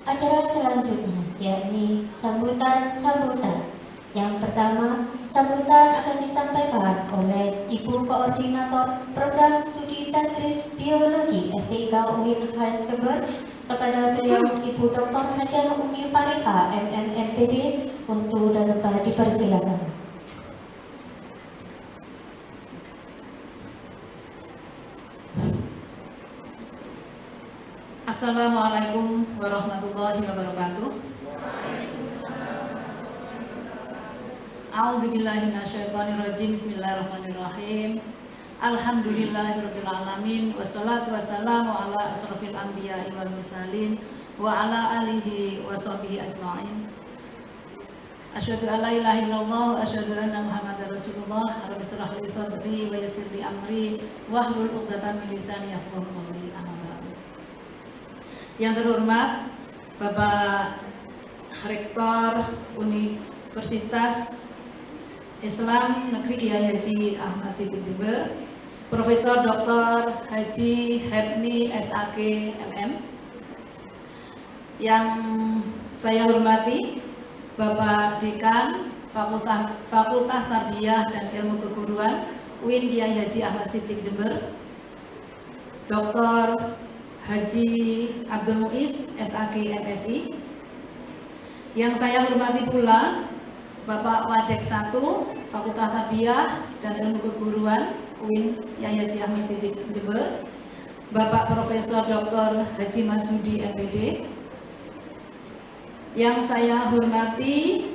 Acara selanjutnya yakni sambutan-sambutan. Yang pertama, sambutan akan disampaikan oleh Ibu Koordinator Program Studi Tadris Biologi FTIK UIN Khas Jember. Kepada beliau Ibu Dr. Hajah Umi Fariha MMMPD untuk dapat dipersilakan. Assalamualaikum warahmatullahi wabarakatuh. A'udzubillahi minasyaitonirrajim. Bismillahirrahmanirrahim. Alhamdulillahirabbil alamin wassalatu wassalamu ala asrofil anbiya'i wal mursalin wa ala alihi wa sahbihi ajma'in. Asyhadu an la ilaha illallah wa asyhadu anna Muhammadar Rasulullah. Rabbi shrah li sadri wa yassir li amri wahlul 'uqdatam min lisani yafqahu qawli. Yang terhormat Bapak Rektor Universitas Islam Negeri Kiai Haji Ahmad Siddiq Jember, Profesor Dr. Haji Hepni SAG MM. Yang saya hormati Bapak Dekan Fakultas Tarbiyah dan Ilmu Keguruan UIN Kiai Haji Ahmad Siddiq Jember, Dr. Haji Abdul Muiz SAG MSI. Yang saya hormati pula Bapak Wadek 1 Fakultas Tarbiyah dan Ilmu Keguruan UIN Kiai Haji Ahmad Siddiq Jember, Bapak Profesor Dr. Haji Masudi MPD. Yang saya hormati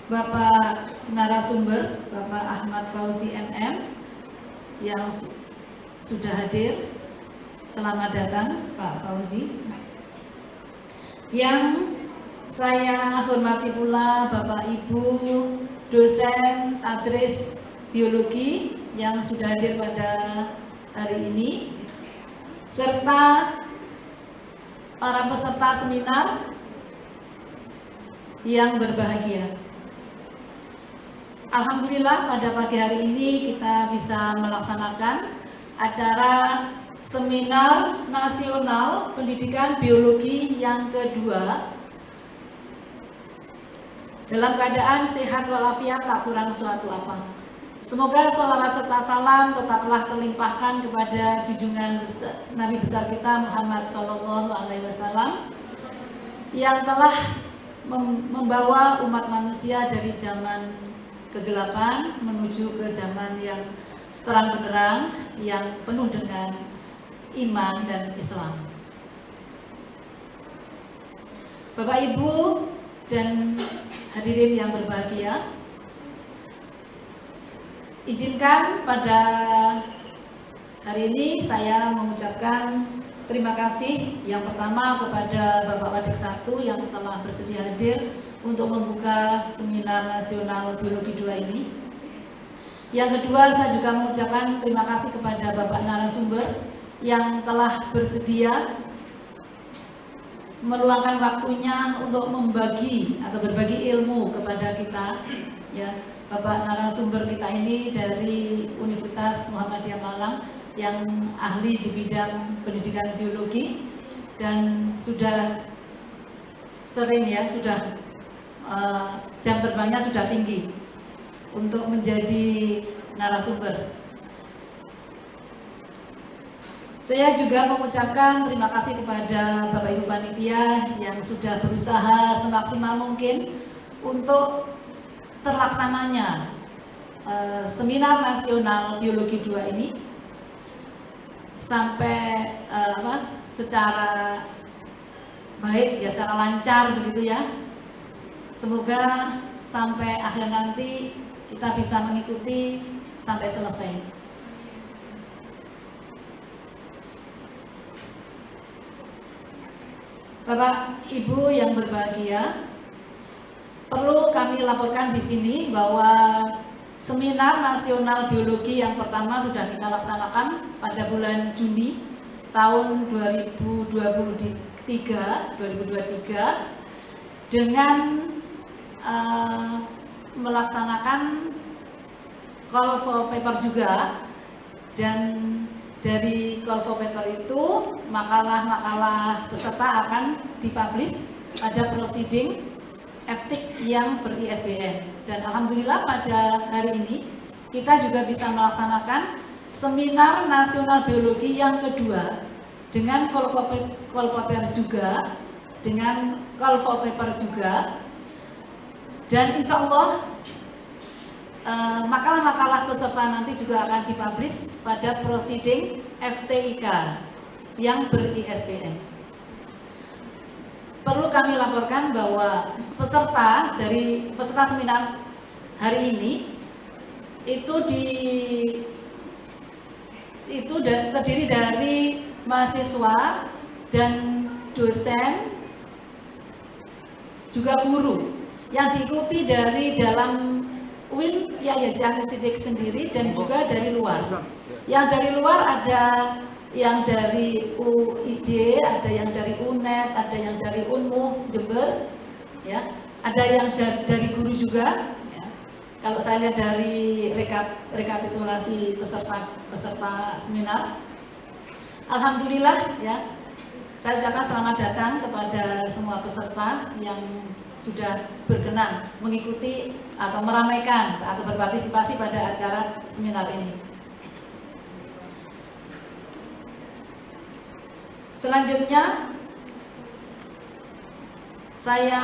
Bapak narasumber Bapak Ahmad Fauzi MM yang sudah hadir. Selamat datang Pak Fauzi. Yang saya hormati pula Bapak Ibu dosen Tadris Biologi yang sudah hadir pada hari ini, serta para peserta seminar yang berbahagia. Alhamdulillah pada pagi hari ini kita bisa melaksanakan acara Seminar Nasional Pendidikan Biologi yang kedua dalam keadaan sehat walafiat tak kurang suatu apa. Semoga sholawat serta salam tetaplah terlimpahkan kepada junjungan Nabi besar kita Muhammad SAW yang telah membawa umat manusia dari zaman kegelapan menuju ke zaman yang terang benderang, yang penuh dengan iman dan Islam. Bapak Ibu dan hadirin yang berbahagia, izinkan pada hari ini saya mengucapkan terima kasih yang pertama kepada Bapak Wadek 1 yang telah bersedia hadir untuk membuka Seminar Nasional Biologi 2 ini. Yang kedua, saya juga mengucapkan terima kasih kepada Bapak narasumber yang telah bersedia meluangkan waktunya untuk membagi atau berbagi ilmu kepada kita. Ya, Bapak narasumber kita ini dari Universitas Muhammadiyah Malang yang ahli di bidang pendidikan biologi dan sudah sering ya, sudah jam terbangnya sudah tinggi untuk menjadi narasumber. Saya juga mengucapkan terima kasih kepada Bapak Ibu Panitia yang sudah berusaha semaksimal mungkin untuk terlaksananya Seminar Nasional Biologi 2 ini sampai secara baik ya, secara lancar begitu ya. Semoga sampai akhir nanti kita bisa mengikuti sampai selesai. Bapak Ibu yang berbahagia, perlu kami laporkan di sini bahwa Seminar Nasional Biologi yang pertama sudah kita laksanakan pada bulan Juni tahun 2023 dengan melaksanakan call for paper juga, dan Dari call for paper itu, makalah-makalah peserta akan dipublish pada proceeding FTIC yang ber-ISBN. Dan alhamdulillah pada hari ini kita juga bisa melaksanakan seminar nasional biologi yang kedua dengan call for paper juga, dengan call for paper juga, dan insya Allah makalah-makalah peserta nanti juga akan dipublish pada proceeding FTIK yang ber-ISBN. Perlu kami laporkan bahwa peserta seminar hari ini itu terdiri dari mahasiswa dan dosen juga guru yang diikuti dari dalam UIN Yahya Ahmad Siddiq sendiri dan juga dari luar. Yang dari luar ada yang dari UIJ, ada yang dari UNED, ada yang dari UNMU Jember, ya, ada yang dari guru juga. Ya. Kalau saya lihat dari rekapitulasi peserta seminar, alhamdulillah, ya, saya ucapkan selamat datang kepada semua peserta yang sudah berkenan mengikuti atau meramaikan atau berpartisipasi pada acara seminar ini. Selanjutnya, saya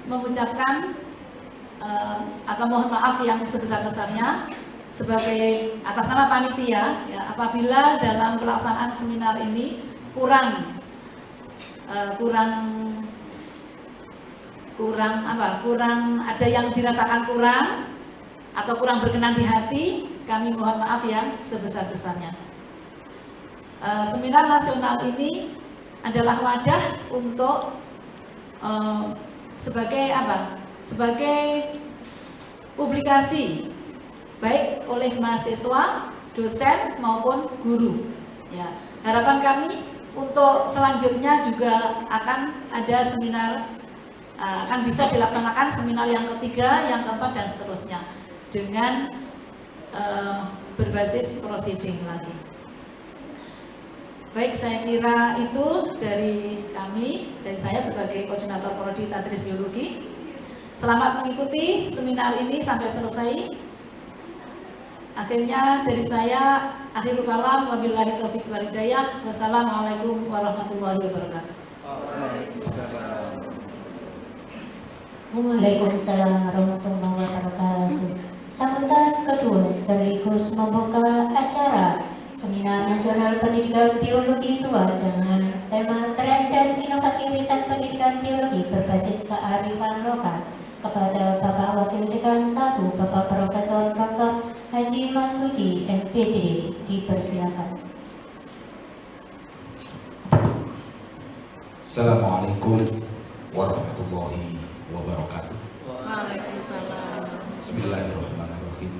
mengucapkan atau mohon maaf yang sebesar-besarnya sebagai atas nama panitia, ya, apabila dalam pelaksanaan seminar ini kurang ada yang dirasakan kurang atau kurang berkenan di hati, kami mohon maaf yang sebesar-besarnya. Seminar nasional ini adalah wadah untuk sebagai publikasi baik oleh mahasiswa, dosen maupun guru. Ya, harapan kami untuk selanjutnya juga akan ada seminar, akan bisa dilaksanakan seminar yang ketiga, yang keempat dan seterusnya dengan berbasis proceeding lagi. Baik, saya kira itu dari saya sebagai koordinator prodi Tadris Biologi. Selamat mengikuti seminar ini sampai selesai. Akhirnya dari saya, akhirul kalam, wabillahi taufiq wal hidayah. Wassalamualaikum warahmatullahi wabarakatuh. Waalaikumsalam warahmatullahi wabarakatuh. Sambutan kedua sekaligus membuka acara Seminar Nasional Pendidikan Biologi 2 dengan tema Tren dan Inovasi Riset Pendidikan Biologi berbasis kearifan lokal kepada Bapak Wakil Dekan 1, Bapak Profesor Dr. Haji Masudi, MPD, dipersilakan. Assalamualaikum warahmatullahi wabarakatuh. Waalaikumsalam. Bismillahirrahmanirrahim.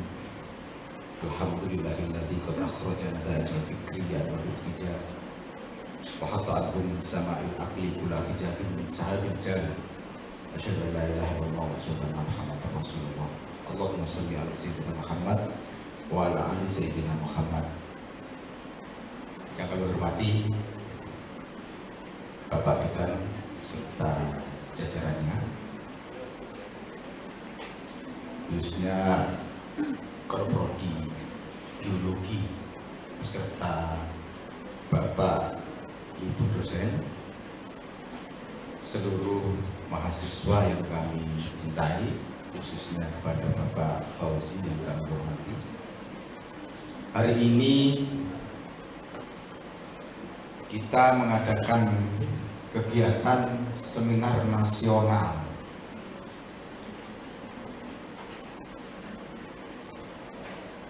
Alhamdulillahilladzi qad akhrajana dari fikriyat wal hijab wa hatta album sama'il aqli kula hijabin min sahabil jari. Asyhadu an la ilaha illallah wa asyhadu anna Muhammadar Rasulullah. Allahumma shalli ala sayyidina Muhammad wa ala ali sayyidina Muhammad. Yang kami hormati Bapak Dekan serta jajarannya, khususnya Prodi Biologi beserta Bapak Ibu dosen, seluruh mahasiswa yang kami cintai, khususnya kepada Bapak Fauzi yang kami hormati. Hari ini kita mengadakan kegiatan seminar nasional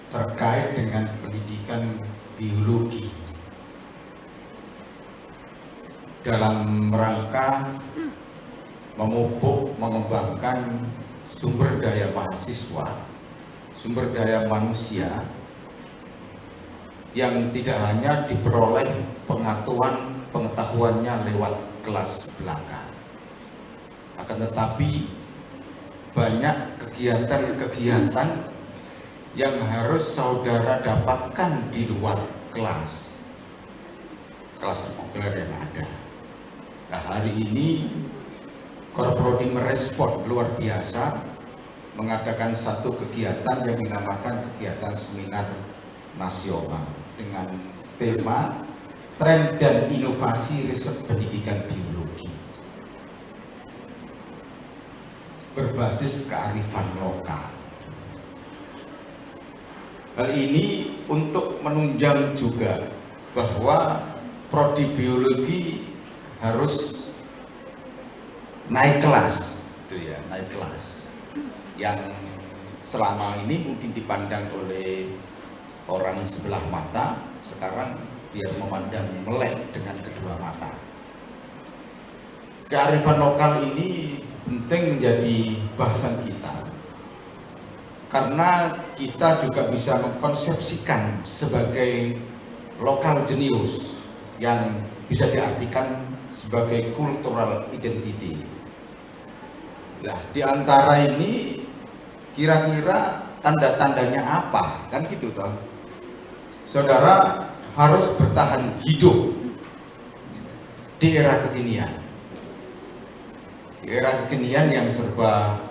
terkait dengan pendidikan biologi dalam rangka memupuk, mengembangkan sumber daya mahasiswa, sumber daya manusia yang tidak hanya diperoleh pengetahuannya lewat kelas belakang, akan tetapi banyak kegiatan-kegiatan yang harus saudara dapatkan di luar kelas terpopuler yang ada. Nah, hari ini Korprodi merespon luar biasa, mengadakan satu kegiatan yang dinamakan kegiatan seminar nasional dengan tema tren dan inovasi riset pendidikan biologi berbasis kearifan lokal. Hal ini untuk menunjang juga bahwa prodi biologi harus naik kelas, itu ya, naik kelas. Yang selama ini mungkin dipandang oleh orang sebelah mata, sekarang biar memandang melek dengan kedua mata. Kearifan lokal ini penting menjadi bahasan kita, karena kita juga bisa mengkonsepsikan sebagai lokal jenius yang bisa diartikan sebagai cultural identity. Nah, di antara ini kira-kira tanda-tandanya apa? Kan gitu toh. Saudara harus bertahan hidup di era kekinian. Di era kekinian yang serba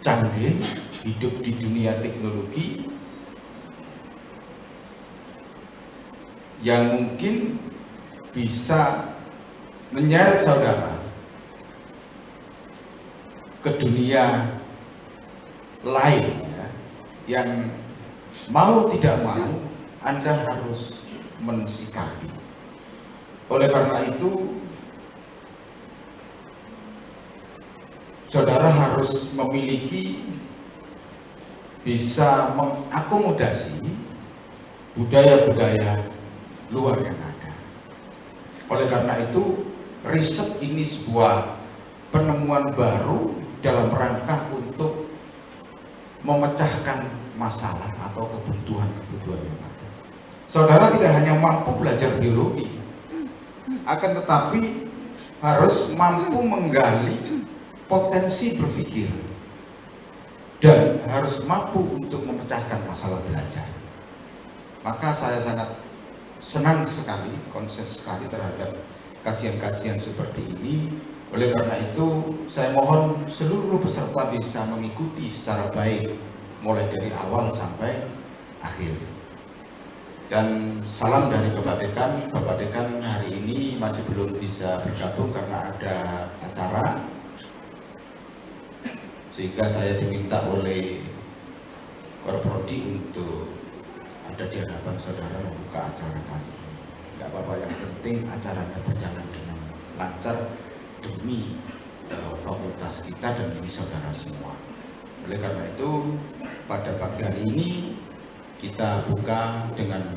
canggih, hidup di dunia teknologi yang mungkin bisa menyeret saudara ke dunia lain ya, yang mau tidak mau Anda harus mensikapi. Oleh karena itu, saudara harus memiliki, bisa mengakomodasi budaya-budaya luar yang ada. Oleh karena itu, riset ini sebuah penemuan baru dalam rangka untuk memecahkan masalah atau kebutuhan-kebutuhan yang ada. Saudara tidak hanya mampu belajar biologi, akan tetapi harus mampu menggali potensi berpikir dan harus mampu untuk memecahkan masalah belajar. Maka saya sangat senang sekali, konsen sekali terhadap kajian-kajian seperti ini. Oleh karena itu, saya mohon seluruh peserta bisa mengikuti secara baik mulai dari awal sampai akhir. Dan salam dari Bapak Dekan. Bapak Dekan hari ini masih belum bisa bergabung karena ada acara, sehingga saya diminta oleh Korprodi untuk ada di hadapan saudara membuka acara kali ini. Tidak apa-apa, yang penting acaranya berjalan dengan lancar demi fakultas kita dan demi saudara semua. Oleh karena itu, pada pagi hari ini kita buka dengan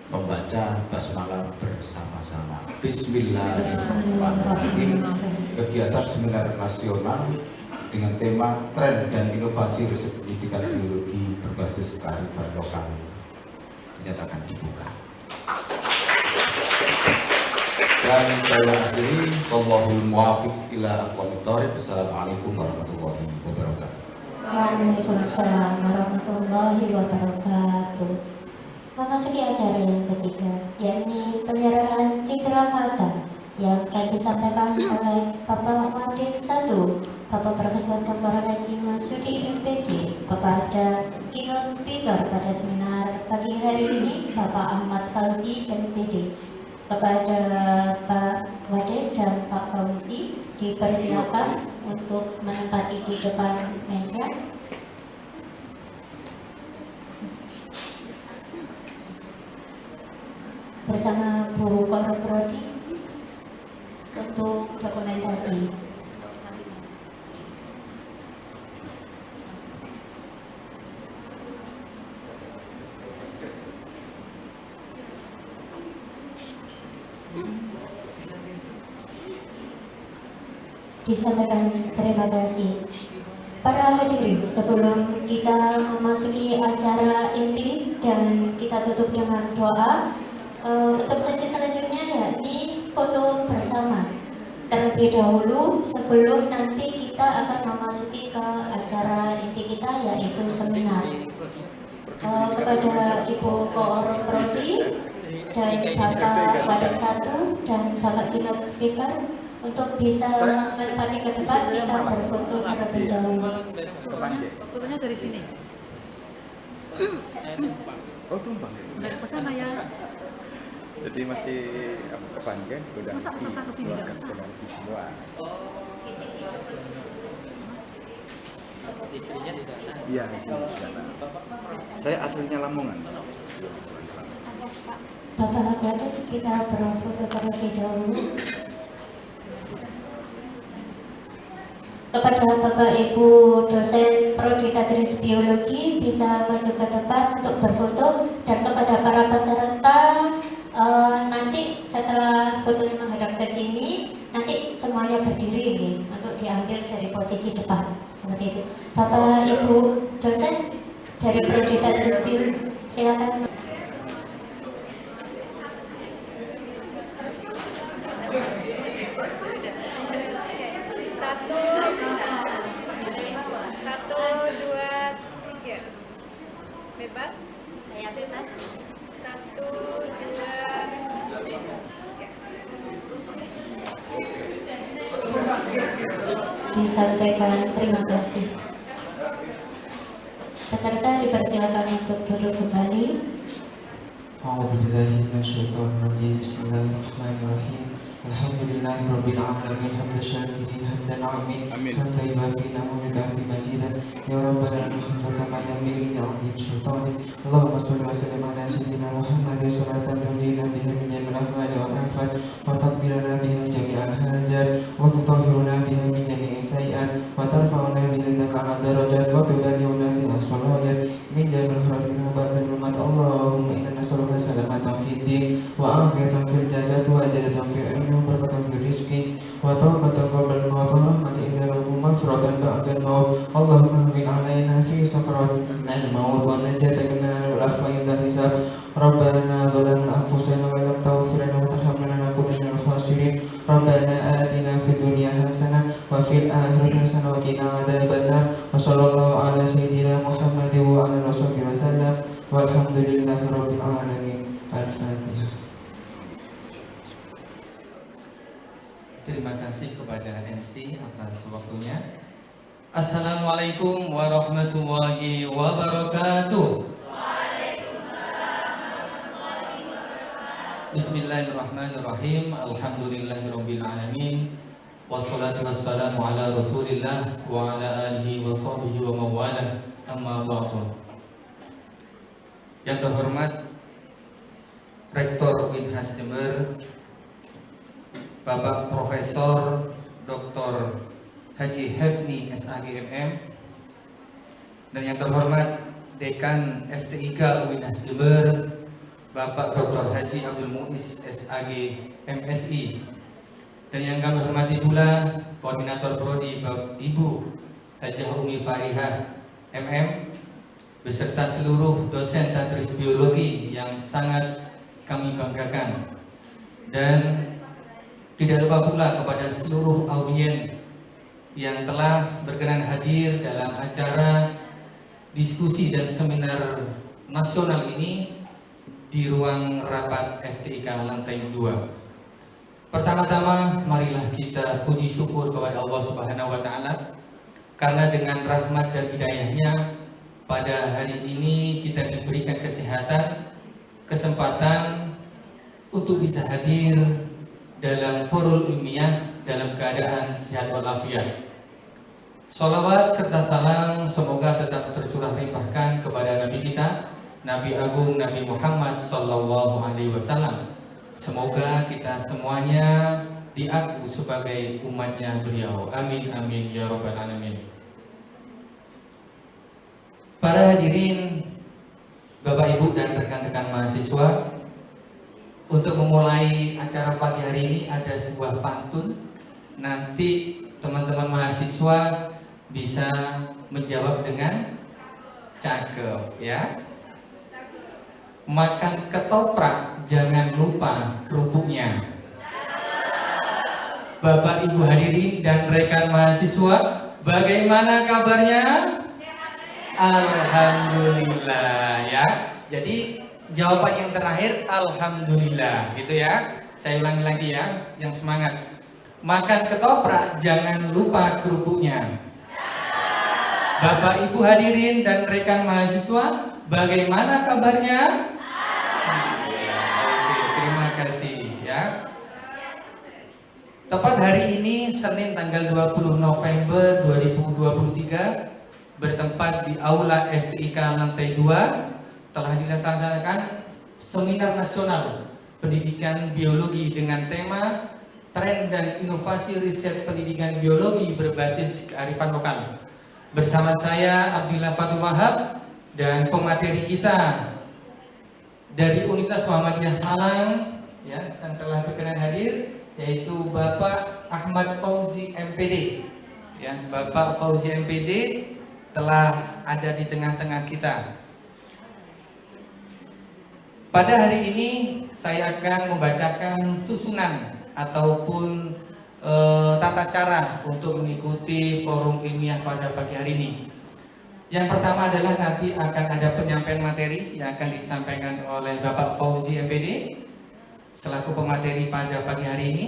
membaca basmalah bersama-sama. Bismillahirrahmanirrahim. Kegiatan seminar nasional dengan tema tren dan inovasi riset pendidikan biologi berbasis kearifan lokal dinyatakan dibuka. Dan saya akhiri, wallahul muwaffiq ila aqwamit thoriq. Assalamualaikum warahmatullahi wabarakatuh. Waalaikumsalam warahmatullahi wabarakatuh. Memasuki acara yang ketiga, yakni penyerahan citra mata yang akan disampaikan oleh Bapak Wadid Sadu, Bapak Profesor Dr. Haji Masudi MPD. kepada keynote speaker pada seminar pagi hari ini, Bapak Ahmad Fauzi MPD. Kepada Pak Wadid dan Pak Fauzi dipersilakan untuk menempati di depan meja. Bersama Bu Korprodi untuk dokumentasi. Disampaikan terima kasih. Para hadirin, sebelum kita memasuki acara inti dan kita tutup dengan doa, untuk sesi selanjutnya yakni foto bersama terlebih dahulu sebelum nanti kita akan memasuki ke acara inti kita yaitu seminar. kepada Ibu Koor Prodi dan Bapak Wadah 1 dan Bapak Keynote Speaker untuk bisa menempati ke depan, kita berfoto terlebih dahulu. Fotonya dari sini. Oh, tumpang. Nggak ke sana ya. Jadi masih depan kan? Udah Masa peserta ke sini nggak bisa? semua. Istrinya di sana. Iya, di sana. Saya aslinya Lamongan. Bapak Wadah, kita berfoto terlebih dahulu. Kepada Bapak Ibu dosen Prodi Tadris Biologi bisa maju ke depan untuk berfoto, dan kepada para peserta nanti setelah fotonya menghadap ke sini, nanti semuanya berdiri nih untuk diambil dari posisi depan seperti itu. Bapak Ibu dosen dari Prodi Tadris Biologi, silakan. Bebas? Saya bebas. 1, 2, 3. Disampaikan terima kasih. Peserta dipersilakan untuk duduk kembali. A'udzubillahi minasyaitonirrajim. Bismillahirrahmanirrahim. Alhamdulillahirabbil alamin hamdan syakirin hamdan amin hamdan yuwafi ni'amahu yukafi mazidah ya rabbana alhamdu kama yanbaghi li 'azimi sultanik Allahumma shalli wa sallim ala sayyidina Muhammadin salatan tunjina biha min jami'il ahwali wal afat wa taqbilana biha jami'al hajat wa tutahhiruna biha min jami'is sayyi'at wa tarfa'una biha indaka 'ala darajat wa tuballighuna biha salawat min jami'il khairin wa ba'dal umat. Allahumma inna nas'aluka salamatan fid din wa afiyatan fil jasad wa ajatan fil ilmi wa barakatan fil rizqi wa tawbatan qabla al-maut wa rahmatan inda rabbika maghfiratan ba'da al-maut. Allahumma hawwin 'alaina fi sakaratil maut wa najatan min al-afwa inda hisab. Rabbana zalamna anfusana wa lam taghfir lana wa tarhamna lanakunanna minal khasirin. Rabbana atina fid dunya hasanah wa fil akhirati hasanah wa qina adzabannar. Wa sallallahu ala sayyidina Muhammadin wa ala alihi wasallam. Walhamdulillahirabbil alamin. Al-Fatihah. Terima kasih kepada MC atas waktunya. Assalamualaikum warahmatullahi wabarakatuh. Bismillahirrahmanirrahim. Alhamdulillahirabbil alamin. Wassalatu wassalamu ala Rasulillah wa ala alihi wa sahbihi wa mawalah. Amma ba'du. Yang terhormat Rektor Unhas Jember, Bapak Profesor Dr. Haji Hefni SAGMM, dan yang terhormat Dekan FTIK Unhas Jember, Bapak Dr. Haji Abdul Muiz SAG MSI, dan yang kami hormati pula Koordinator Prodi Ibu Hajah Umi Farihah MM, beserta seluruh dosen Tadris Biologi yang sangat kami banggakan, dan tidak lupa pula kepada seluruh audien yang telah berkenan hadir dalam acara diskusi dan seminar nasional ini di ruang rapat FTIK lantai 2. Pertama-tama marilah kita puji syukur kepada Allah Subhanahu wa taala, karena dengan rahmat dan hidayahnya pada hari ini kita diberikan kesehatan, kesempatan untuk bisa hadir dalam forum ilmiah dalam keadaan sehat walafiat. Sholawat serta salam semoga tetap tercurah limpahkan kepada Nabi kita, Nabi Agung Nabi Muhammad Sallallahu Alaihi Wasallam. Semoga kita semuanya diaku sebagai umatnya beliau. Amin amin ya robbal alamin. Para hadirin, Bapak Ibu dan rekan-rekan mahasiswa, untuk memulai acara pagi hari ini ada sebuah pantun. Nanti teman-teman mahasiswa bisa menjawab dengan cakep ya. Makan ketoprak jangan lupa kerupuknya. Bapak Ibu hadirin dan rekan mahasiswa, bagaimana kabarnya? Alhamdulillah ya. Jadi jawaban yang terakhir alhamdulillah gitu ya. Saya ulangi lagi ya, yang semangat. Makan ketoprak jangan lupa kerupuknya. Bapak Ibu hadirin dan rekan mahasiswa, bagaimana kabarnya? Oke, terima kasih ya. Tepat hari ini Senin tanggal 20 November 2023 bertempat di Aula FTIK lantai 2 telah dilaksanakan Seminar Nasional Pendidikan Biologi dengan tema Tren dan Inovasi Riset Pendidikan Biologi Berbasis Kearifan Lokal. Bersama saya Abdillah Fatul Wahab dan pemateri kita dari Universitas Muhammadiyah Malang ya, yang telah berkenan hadir, yaitu Bapak Ahmad Fauzi MPD. Ya, Bapak Fauzi MPD telah ada di tengah-tengah kita. Pada hari ini saya akan membacakan susunan ataupun tata cara untuk mengikuti forum ilmiah pada pagi hari ini. Yang pertama adalah nanti akan ada penyampaian materi yang akan disampaikan oleh Bapak Fauzi MPD selaku pemateri pada pagi hari ini.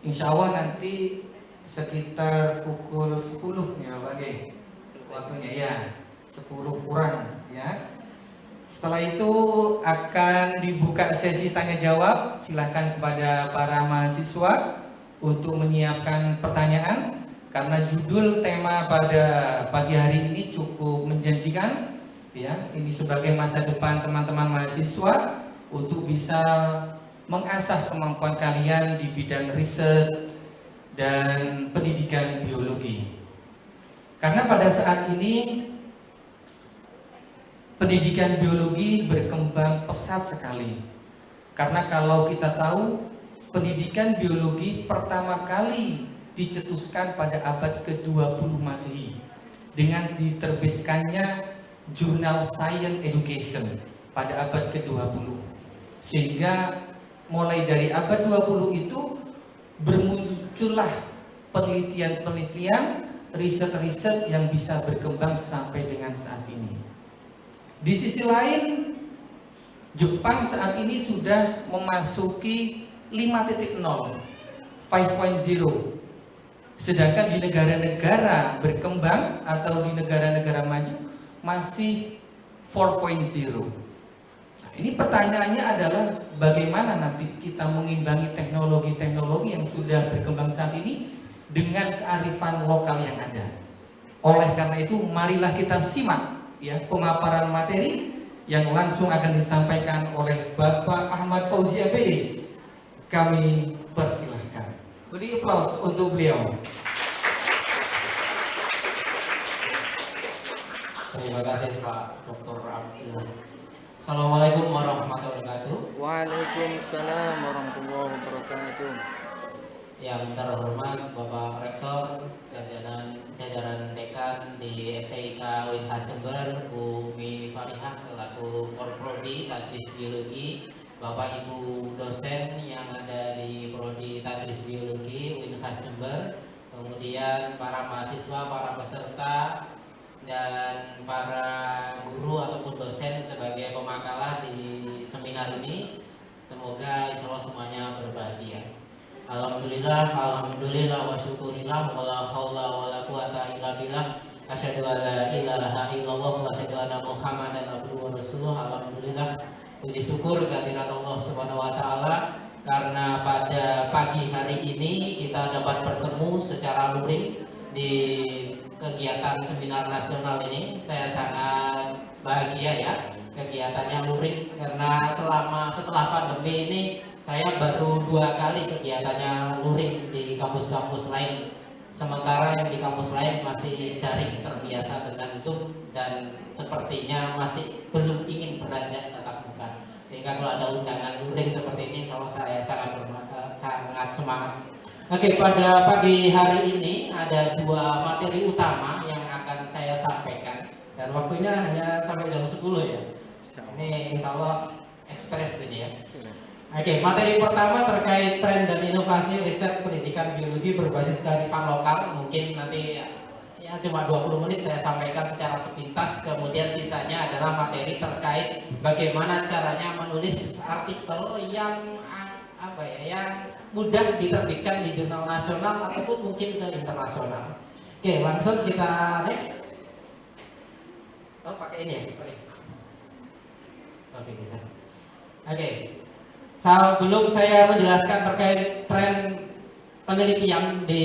Insya Allah nanti sekitar pukul 10 ya Bapak G. Waktunya ya 10 kurang ya. Setelah itu akan dibuka sesi tanya jawab. Silakan kepada para mahasiswa untuk menyiapkan pertanyaan karena judul tema pada pagi hari ini cukup menjanjikan ya. Ini sebagai masa depan teman-teman mahasiswa untuk bisa mengasah kemampuan kalian di bidang riset dan pendidikan biologi. Karena pada saat ini pendidikan biologi berkembang pesat sekali. Karena kalau kita tahu pendidikan biologi pertama kali dicetuskan pada abad ke-20 Masehi dengan diterbitkannya jurnal Science Education pada abad ke-20. Sehingga mulai dari abad 20 itu bermuncullah penelitian-penelitian, riset-riset yang bisa berkembang sampai dengan saat ini. Di sisi lain, Jepang saat ini sudah memasuki 5.0, 5.0. Sedangkan di negara-negara berkembang atau di negara-negara maju masih 4.0. Nah, ini pertanyaannya adalah bagaimana nanti kita mengimbangi teknologi-teknologi yang sudah berkembang saat ini dengan kearifan lokal yang ada. Oleh karena itu, marilah kita simak ya pemaparan materi yang langsung akan disampaikan oleh Bapak Ahmad Fauzi MPD. Kami persilahkan. Beri aplaus untuk beliau. Terima kasih Pak Dr. Abdullah. Assalamualaikum warahmatullahi wabarakatuh. Waalaikumsalam warahmatullahi wabarakatuh. Yang terhormat Bapak Rektor jajaran dekan di FTIK Unhas Jember, Bu Mi Farihah selaku Prodi Tadris Biologi, Bapak Ibu dosen yang ada di Prodi Tadris Biologi Unhas Jember, kemudian para mahasiswa, para peserta, dan para guru ataupun dosen sebagai pemakalah di seminar ini. Semoga insya Allah semuanya berbahagia. Alhamdulillah, alhamdulillah wa syukurillah wa la haula wa la quwata illa billah. Asyhadu an la ilaha illallah wa asyhadu anna Muhammadan abduhu wa rasuluh. Alhamdulillah, puji syukur kehadirat Allah Subhanahu wa taala karena pada pagi hari ini kita dapat bertemu secara luring di kegiatan seminar nasional ini. Saya sangat bahagia ya kegiatannya luring karena setelah pandemi ini saya baru 2 kali kegiatannya luring di kampus-kampus lain, sementara yang di kampus lain masih daring, terbiasa dengan Zoom dan sepertinya masih belum ingin beranjak tatap muka. Sehingga kalau ada undangan luring seperti ini, insya Allah saya sangat semangat. Oke, pada pagi hari ini ada 2 materi utama yang akan saya sampaikan dan waktunya hanya sampai jam 10 ya. Ini insya Allah ekspres ini ya. Oke, materi pertama terkait tren dan inovasi riset pendidikan biologi berbasis kearifan lokal. Mungkin nanti ya cuma 20 menit saya sampaikan secara sepintas, kemudian sisanya adalah materi terkait bagaimana caranya menulis artikel yang yang mudah diterbitkan di jurnal nasional ataupun mungkin ke internasional. Oke, langsung kita next. Oh, pakai ini ya, sorry. Oke, bisa. Oke. Sebelum saya menjelaskan terkait tren penelitian di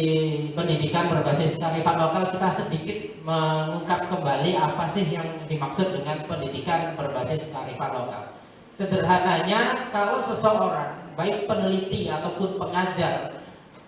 pendidikan berbasis kearifan lokal, kita sedikit mengungkap kembali apa sih yang dimaksud dengan pendidikan berbasis kearifan lokal. Sederhananya, kalau seseorang baik peneliti ataupun pengajar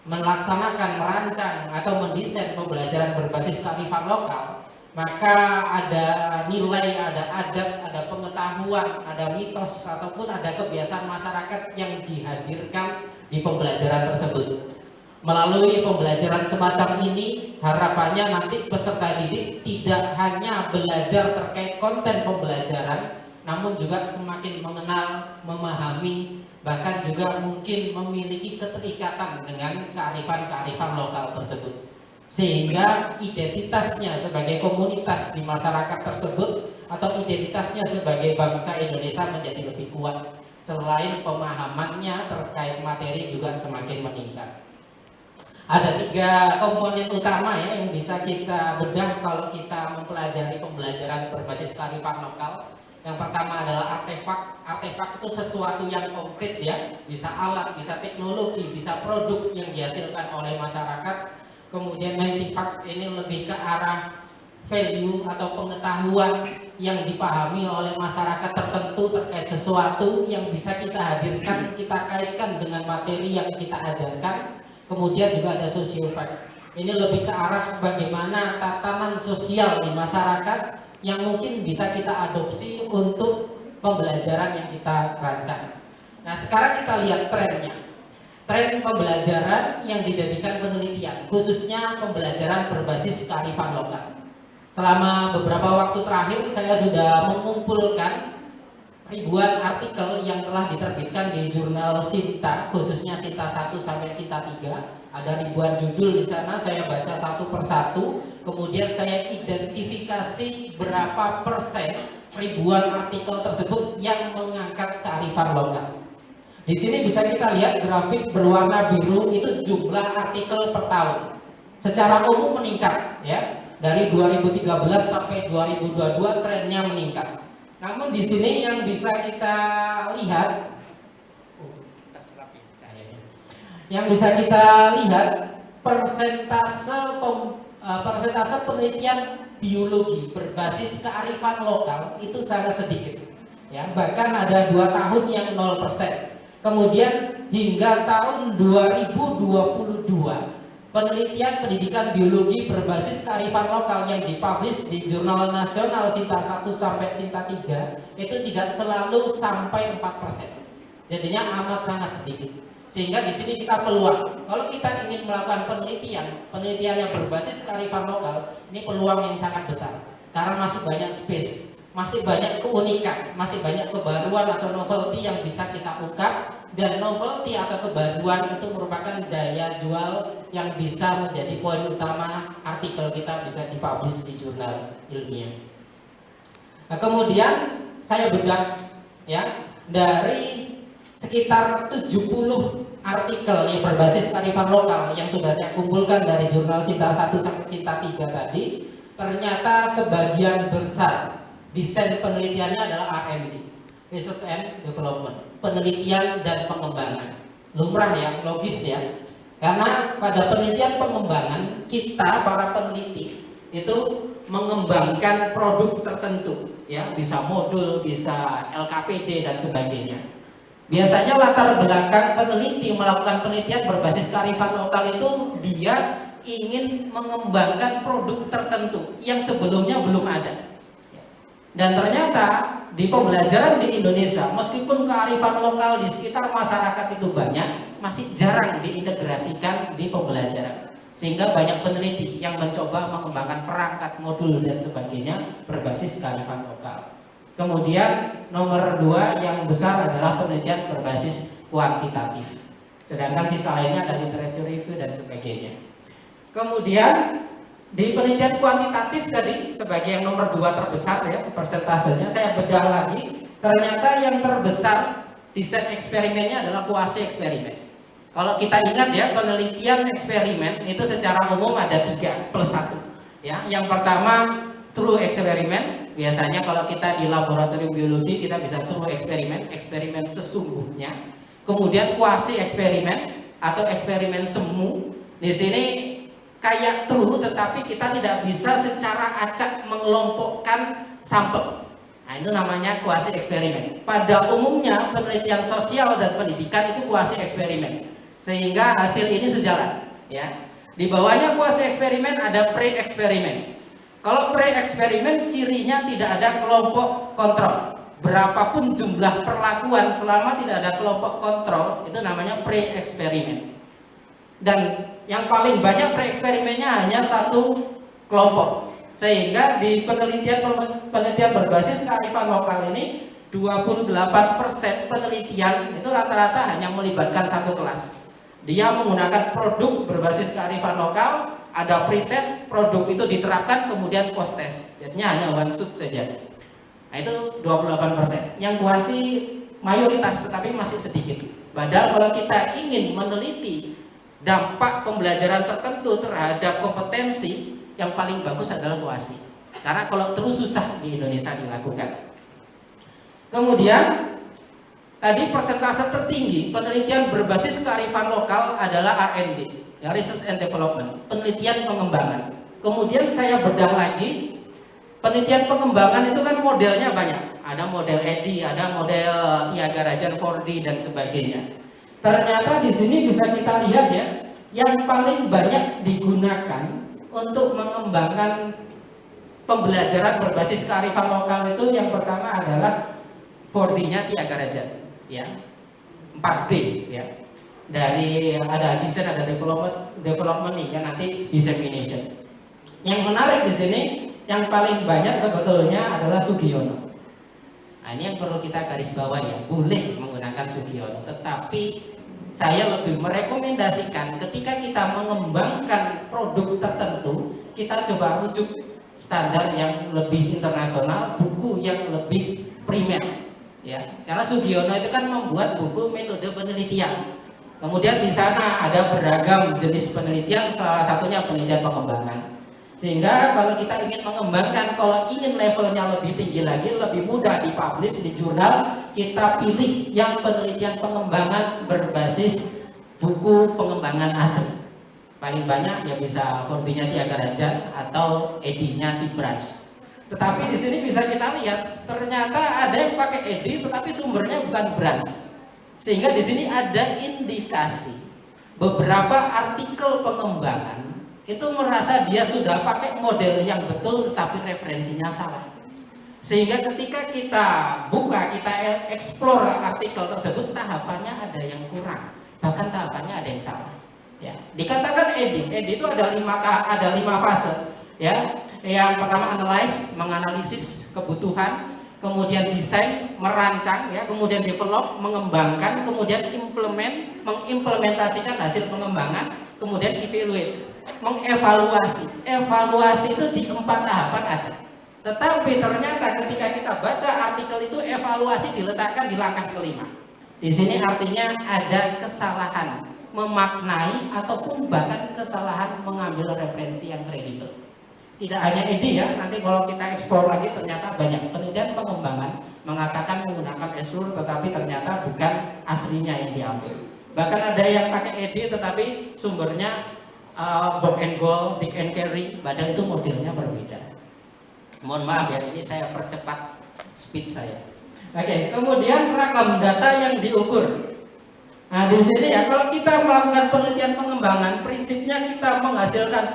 melaksanakan, merancang atau mendesain pembelajaran berbasis kearifan lokal, maka ada nilai, ada adat, ada pengetahuan, ada mitos ataupun ada kebiasaan masyarakat yang dihadirkan di pembelajaran tersebut. Melalui pembelajaran semacam ini, harapannya nanti peserta didik tidak hanya belajar terkait konten pembelajaran, namun juga semakin mengenal, memahami, bahkan juga mungkin memiliki keterikatan dengan kearifan-kearifan lokal tersebut, sehingga identitasnya sebagai komunitas di masyarakat tersebut atau identitasnya sebagai bangsa Indonesia menjadi lebih kuat. Selain pemahamannya terkait materi juga semakin meningkat. Ada 3 komponen utama ya yang bisa kita bedah kalau kita mempelajari pembelajaran berbasis kearifan lokal. Yang pertama adalah artefak. Artefak itu sesuatu yang konkret ya, bisa alat, bisa teknologi, bisa produk yang dihasilkan oleh masyarakat. Kemudian artefak ini lebih ke arah value atau pengetahuan yang dipahami oleh masyarakat tertentu terkait sesuatu yang bisa kita hadirkan, kita kaitkan dengan materi yang kita ajarkan. Kemudian juga ada social fact. Ini lebih ke arah bagaimana tatanan sosial di masyarakat yang mungkin bisa kita adopsi untuk pembelajaran yang kita rancang. Nah, sekarang kita lihat trennya. Tren pembelajaran yang dijadikan penelitian, khususnya pembelajaran berbasis kearifan lokal. Selama beberapa waktu terakhir saya sudah mengumpulkan ribuan artikel yang telah diterbitkan di jurnal Sinta, khususnya Sinta 1 sampai Sinta 3. Ada ribuan judul di sana, saya baca satu persatu, kemudian saya identifikasi berapa persen ribuan artikel tersebut yang mengangkat kearifan lokal. Di sini bisa kita lihat grafik berwarna biru itu jumlah artikel per tahun. Secara umum meningkat ya. Dari 2013 sampai 2022 trennya meningkat. Namun di sini yang bisa kita lihat, persentase penelitian biologi berbasis kearifan lokal itu sangat sedikit. Ya, bahkan ada 2 tahun yang 0%. Kemudian hingga tahun 2022 penelitian pendidikan biologi berbasis kearifan lokal yang dipublish di jurnal nasional Sinta 1 sampai Sinta 3 itu tidak selalu sampai 4%. Jadinya amat sangat sedikit. Sehingga di sini kita peluang. Kalau kita ingin melakukan penelitian yang berbasis kearifan lokal, ini peluang yang sangat besar. Karena masih banyak space, masih banyak keunikan, masih banyak kebaruan atau novelty yang bisa kita ungkap. Dan novelty atau kebaruan itu merupakan daya jual yang bisa menjadi poin utama artikel kita bisa dipublish di jurnal ilmiah. Nah, kemudian saya bedah ya, dari sekitar 70 artikel yang berbasis kearifan lokal yang sudah saya kumpulkan dari jurnal Sinta 1 sampai Sinta 3 tadi, ternyata sebagian besar desain penelitiannya adalah R&D, Research and Development, penelitian dan pengembangan. Lumrah ya, logis ya. Karena pada penelitian pengembangan kita para peneliti itu mengembangkan produk tertentu ya, bisa modul, bisa LKPD dan sebagainya. Biasanya latar belakang peneliti melakukan penelitian berbasis kearifan lokal itu dia ingin mengembangkan produk tertentu yang sebelumnya belum ada. Dan ternyata di pembelajaran di Indonesia, meskipun kearifan lokal di sekitar masyarakat itu banyak, masih jarang diintegrasikan di pembelajaran. Sehingga banyak peneliti yang mencoba mengembangkan perangkat, modul dan sebagainya berbasis kearifan lokal. Kemudian nomor 2 yang besar adalah penelitian berbasis kuantitatif. Sedangkan sisa lainnya ada literature review dan sebagainya. Kemudian Di penelitian kuantitatif tadi sebagai yang nomor 2 terbesar ya persentasenya, saya bedah lagi, ternyata yang terbesar desain eksperimennya adalah kuasi eksperimen. Kalau kita ingat ya, penelitian eksperimen itu secara umum ada 3 plus 1 ya. Yang pertama true eksperimen, biasanya kalau kita di laboratorium biologi kita bisa true eksperimen, eksperimen sesungguhnya. Kemudian kuasi eksperimen atau eksperimen semu. Di sini kayak true tetapi kita tidak bisa secara acak mengelompokkan sampel. Nah, itu namanya kuasi eksperimen. Pada umumnya penelitian sosial dan pendidikan itu kuasi eksperimen. Sehingga hasil ini sejalan, ya. Di bawahnya kuasi eksperimen ada pre-eksperimen. Kalau pre-eksperimen cirinya tidak ada kelompok kontrol. Berapapun jumlah perlakuan selama tidak ada kelompok kontrol, itu namanya pre-eksperimen. Dan yang paling banyak pre-eksperimennya hanya 1 kelompok. Sehingga di penelitian berbasis kearifan lokal ini 28% penelitian itu rata-rata hanya melibatkan 1 kelas. Dia menggunakan produk berbasis kearifan lokal, ada pretest, produk itu diterapkan, kemudian post test. Jadinya hanya one shot saja. Nah, itu 28%. Yang kuasi mayoritas tetapi masih sedikit. Padahal kalau kita ingin meneliti dampak pembelajaran tertentu terhadap kompetensi, yang paling bagus adalah kuasi. Karena kalau terus susah di Indonesia dilakukan. Kemudian tadi persentase tertinggi penelitian berbasis kearifan lokal adalah R&D, ya, Research and Development, penelitian pengembangan. Kemudian saya bedah lagi, penelitian pengembangan itu kan modelnya banyak. Ada model EDI, ada model Tyagarajan 4D dan sebagainya. Ternyata di sini bisa kita lihat ya, yang paling banyak digunakan untuk mengembangkan pembelajaran berbasis kearifan lokal itu yang pertama adalah 4D-nya Tyagarajan, ya, 4D, ya. Dari ada design, ada development nih, kan nanti dissemination. Yang menarik di sini, yang paling banyak sebetulnya adalah Sugiono. Nah, ini yang perlu kita garis bawah ya, boleh menggunakan Sugiono, tetapi saya lebih merekomendasikan ketika kita mengembangkan produk tertentu, kita coba rujuk standar yang lebih internasional, buku yang lebih primer, ya. Karena Sugiono itu kan membuat buku metode penelitian. Kemudian di sana ada beragam jenis penelitian, salah satunya penelitian pengembangan. Sehingga kalau kita ingin mengembangkan, kalau ingin levelnya lebih tinggi lagi, lebih mudah dipublish di jurnal, kita pilih yang penelitian pengembangan berbasis buku pengembangan asli. Paling banyak ya bisa 4D-nya Tyagarajan atau EDI-nya Sibrans. Tetapi di sini bisa kita lihat, ternyata ada yang pakai EDI tetapi sumbernya bukan Brans. Sehingga di sini ada indikasi beberapa artikel pengembangan itu merasa dia sudah pakai model yang betul tetapi referensinya salah. Sehingga ketika kita buka, kita explore artikel tersebut, tahapannya ada yang kurang, bahkan tahapannya ada yang salah. Ya, dikatakan EDI itu ada 5 fase. Ya, yang pertama analyze, menganalisis kebutuhan, kemudian desain, merancang, ya, kemudian develop, mengembangkan, kemudian implement, mengimplementasikan hasil pengembangan, kemudian evaluate, mengevaluasi. Evaluasi itu di 4 tahapan ada. Tetapi ternyata ketika kita baca artikel itu, evaluasi diletakkan di langkah kelima. Di sini artinya ada kesalahan memaknai ataupun bahkan kesalahan mengambil referensi yang kredibel. Tidak hanya EDI ya, nanti kalau kita eksplor lagi ternyata banyak penelitian pengembangan mengatakan menggunakan Azure tetapi ternyata bukan aslinya yang diambil. Bahkan ada yang pakai EDI tetapi sumbernya Bob and Gold, Dick and Carey, padahal itu modelnya berbeda. Mohon maaf ya, ini saya percepat speed saya. Oke, kemudian ragam data yang diukur. Nah di sini ya, kalau kita melakukan penelitian pengembangan, prinsipnya kita menghasilkan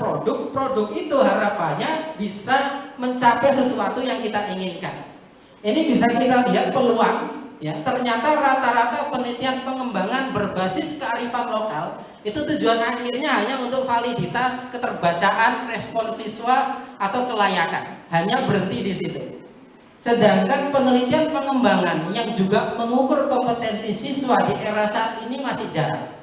produk itu harapannya bisa mencapai sesuatu yang kita inginkan. Ini bisa kita lihat peluang, ya. Ternyata rata-rata penelitian pengembangan berbasis kearifan lokal itu tujuan akhirnya hanya untuk validitas, keterbacaan, respon siswa atau kelayakan, hanya berhenti di situ. Sedangkan penelitian pengembangan yang juga mengukur kompetensi siswa di era saat ini masih jarang.